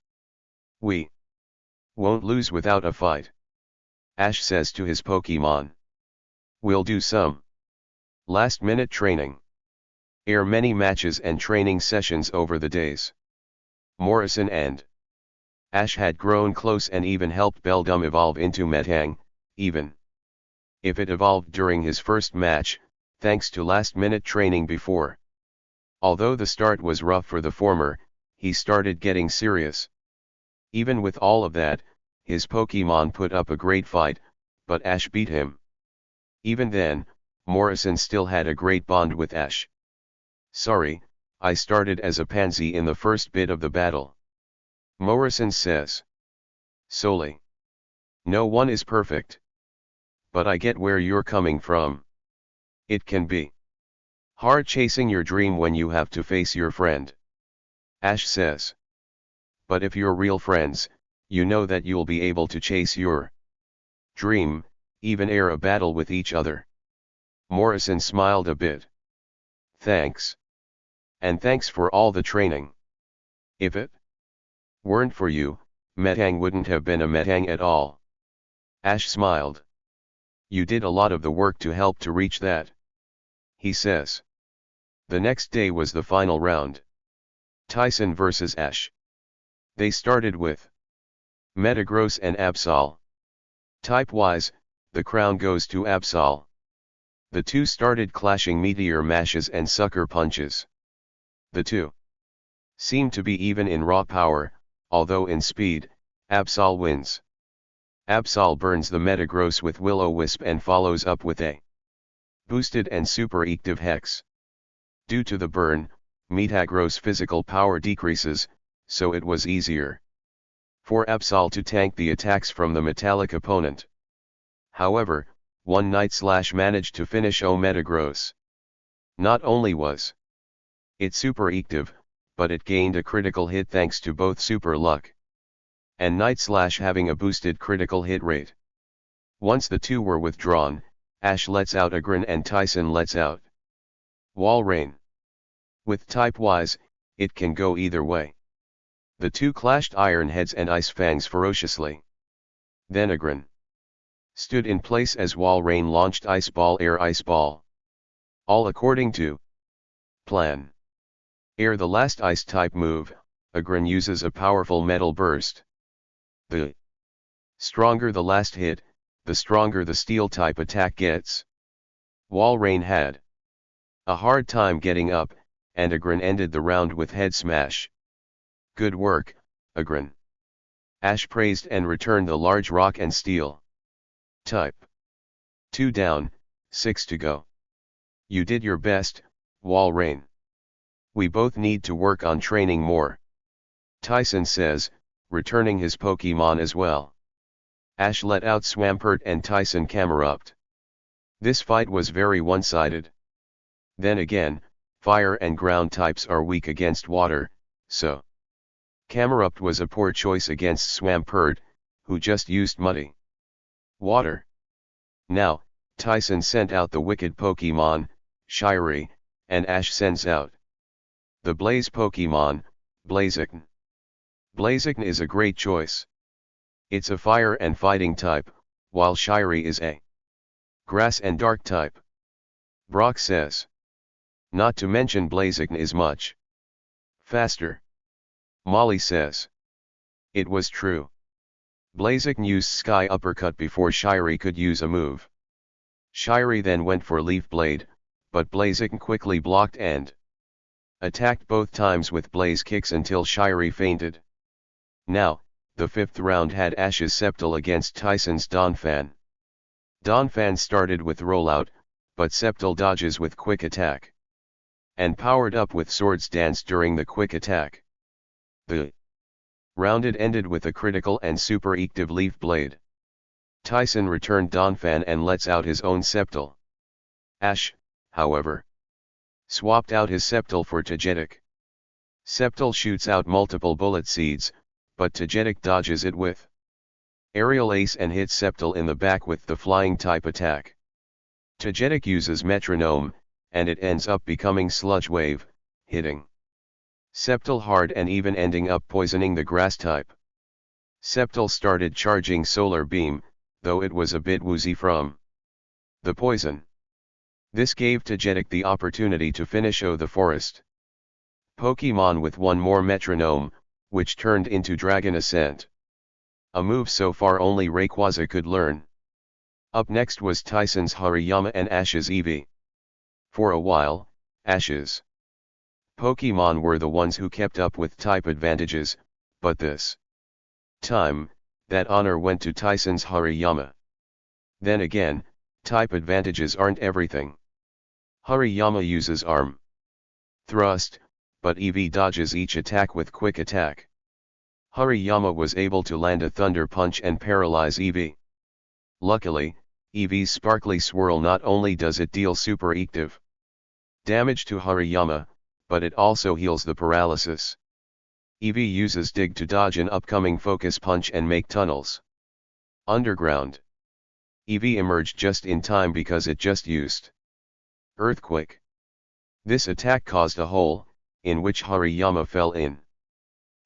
We won't lose without a fight. Ash says to his Pokemon. We'll do some last-minute training. Many matches and training sessions over the days. Morrison and Ash had grown close and even helped Beldum evolve into Metang, even if it evolved during his first match, thanks to last-minute training before. Although the start was rough for the former, he started getting serious. Even with all of that, his Pokemon put up a great fight, but Ash beat him. Even then, Morrison still had a great bond with Ash. Sorry, I started as a pansy in the first bit of the battle. Morrison says. Solely. No one is perfect. But I get where you're coming from. It can be hard chasing your dream when you have to face your friend. Ash says. But if you're real friends, you know that you'll be able to chase your dream, even a battle with each other. Morrison smiled a bit. Thanks. And thanks for all the training. If it weren't for you, Metang wouldn't have been a Metang at all. Ash smiled. You did a lot of the work to help to reach that. He says. The next day was the final round. Tyson versus Ash. They started with Metagross and Absol. Type-wise, the crown goes to Absol. The two started clashing meteor mashes and sucker punches. The two seemed to be even in raw power, although in speed, Absol wins. Absol burns the Metagross with Will-O-Wisp and follows up with a boosted and super active Hex. Due to the burn, Metagross' physical power decreases, so it was easier for Absol to tank the attacks from the metallic opponent. However, one Night Slash managed to finish Metagross. Not only was it super active, but it gained a critical hit thanks to both super luck and Night Slash having a boosted critical hit rate. Once the two were withdrawn, Ash lets out Aggron and Tyson lets out Walrein. With type-wise, it can go either way. The two clashed Iron Heads and Ice Fangs ferociously. Then Aggron stood in place as Walrein launched Ice Ball Air Ice Ball. All according to plan. Ere the last Ice-type move, Aggron uses a powerful Metal Burst. The stronger the last hit, the stronger the Steel-type attack gets. Walrein had a hard time getting up, and Aggron ended the round with Head Smash. Good work, Aggron. Ash praised and returned the large Rock and Steel type. 2 down, 6 to go. You did your best, Walrein. We both need to work on training more, Tyson says, returning his Pokemon as well. Ash let out Swampert and Tyson Camerupt. This fight was very one-sided. Then again, fire and ground types are weak against water, so Camerupt was a poor choice against Swampert, who just used muddy water. Now, Tyson sent out the wicked Pokemon, Shirey, and Ash sends out the Blaze Pokemon, Blaziken. Blaziken is a great choice. It's a fire and fighting type, while Shirey is a grass and dark type. Brock says. Not to mention Blaziken is much faster. Molly says. It was true. Blaziken used Sky Uppercut before Shirey could use a move. Shirey then went for Leaf Blade, but Blaziken quickly blocked and attacked both times with Blaze Kicks until Shirey fainted. Now, the fifth round had Ash's Sceptile against Tyson's Donphan. Donphan started with Rollout, but Sceptile dodges with Quick Attack and powered up with Swords Dance during the Quick Attack. The round ended with a critical and super active Leaf Blade. Tyson returned Donphan and lets out his own Sceptile. Ash, however, swapped out his Sceptile for Togetic. Sceptile shoots out multiple Bullet Seeds, but Togetic dodges it with Aerial Ace and hits Sceptile in the back with the Flying type attack. Togetic uses Metronome, and it ends up becoming Sludge Wave, hitting Sceptile hard and even ending up poisoning the Grass type. Sceptile started charging Solar Beam, though it was a bit woozy from the poison. This gave Togetic the opportunity to finish the Forest Pokemon with one more Metronome, which turned into Dragon Ascent. A move so far only Rayquaza could learn. Up next was Tyson's Hariyama and Ash's Eevee. For a while, Ash's Pokemon were the ones who kept up with type advantages, but this time, that honor went to Tyson's Hariyama. Then again, type advantages aren't everything. Hariyama uses Arm Thrust, but Eevee dodges each attack with Quick Attack. Hariyama was able to land a Thunder Punch and paralyze Eevee. Luckily, Eevee's Sparkly Swirl not only does it deal super active damage to Hariyama, but it also heals the paralysis. Eevee uses Dig to dodge an upcoming Focus Punch and make tunnels underground. Eevee emerged just in time because it just used Earthquake. This attack caused a hole, in which Hariyama fell in.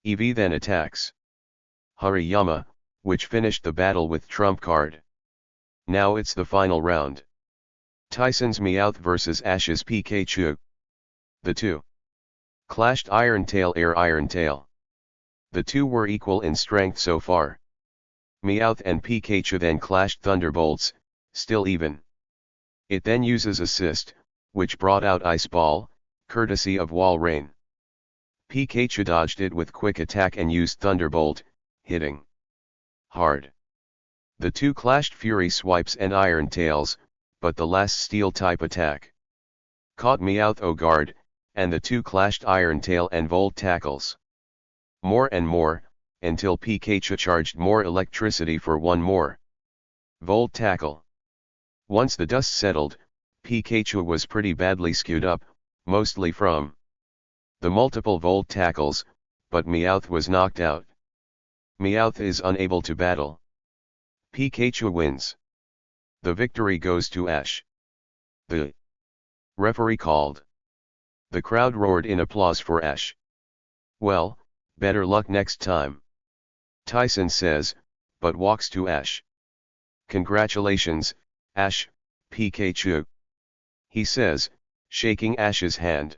Eevee then attacks Hariyama, which finished the battle with Trump card. Now it's the final round. Tyson's Meowth vs Ash's Pikachu. The two clashed Iron Tail Air Iron Tail. The two were equal in strength so far. Meowth and Pikachu then clashed Thunderbolts, still even. It then uses assist, which brought out Ice Ball, courtesy of Wall Rain. Pikachu dodged it with quick attack and used Thunderbolt, hitting hard. The two clashed Fury Swipes and Iron Tails, but the last Steel-type attack caught Meowth guard, and the two clashed Iron Tail and Volt Tackles. More and more, until Pikachu charged more electricity for one more Volt Tackle. Once the dust settled, Pikachu was pretty badly skewed up, mostly from the multiple Volt Tackles, but Meowth was knocked out. Meowth is unable to battle. Pikachu wins. The victory goes to Ash. The referee called. The crowd roared in applause for Ash. Well, better luck next time, Tyson says, but walks to Ash. Congratulations, Ash, Pikachu, he says, shaking Ash's hand.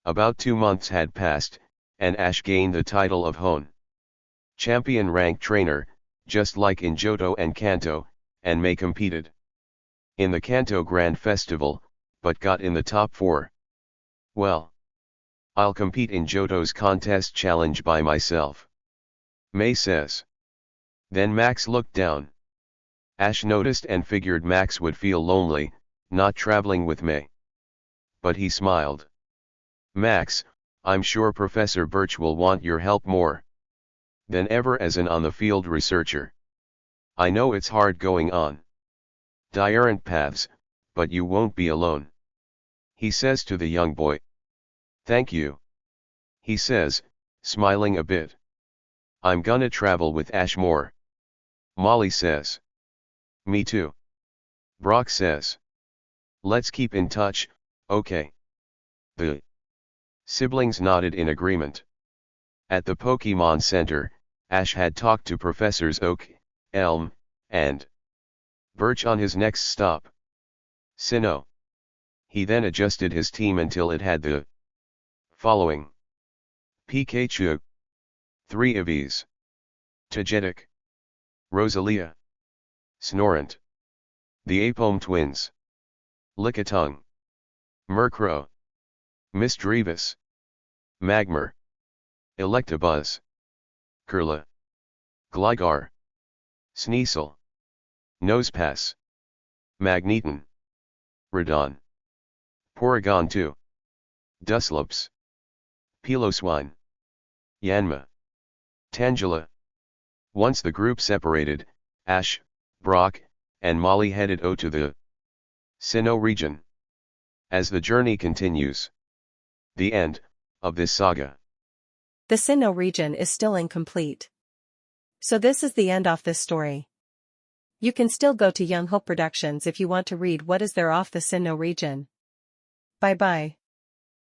About 2 months had passed, and Ash gained the title of Hoenn champion rank trainer, just like in Johto and Kanto, and May competed in the Kanto Grand Festival, but got in the top 4. Well, I'll compete in Johto's contest challenge by myself, May says. Then Max looked down. Ash noticed and figured Max would feel lonely, not traveling with May. But he smiled. Max, I'm sure Professor Birch will want your help more than ever as an on-the-field researcher. I know it's hard going on different paths, but you won't be alone, he says to the young boy. Thank you, he says, smiling a bit. I'm gonna travel with Ash more, Molly says. Me too, Brock says. Let's keep in touch, okay? The siblings nodded in agreement. At the Pokemon Center, Ash had talked to Professors Oak, Elm, and Birch on his next stop, Sinnoh. He then adjusted his team until it had the following: Pikachu, 3 Eevees, Togetic, Rosalia, Snorant, the Apom twins, Lickitung, Murkrow, Misdreavus, Magmar, Electabuzz, Curla, Gligar, Sneasel, Nosepass, Magneton, Radon, Porygon 2, Dusclops, Piloswine, Yanma, Tangela. Once the group separated, Ash, Brock, and Molly headed to the Sinnoh region. As the journey continues. The end of this saga. The Sinnoh region is still incomplete. So this is the end of this story. You can still go to YoungHopeProductions if you want to read what is there off the Sinnoh region. Bye bye.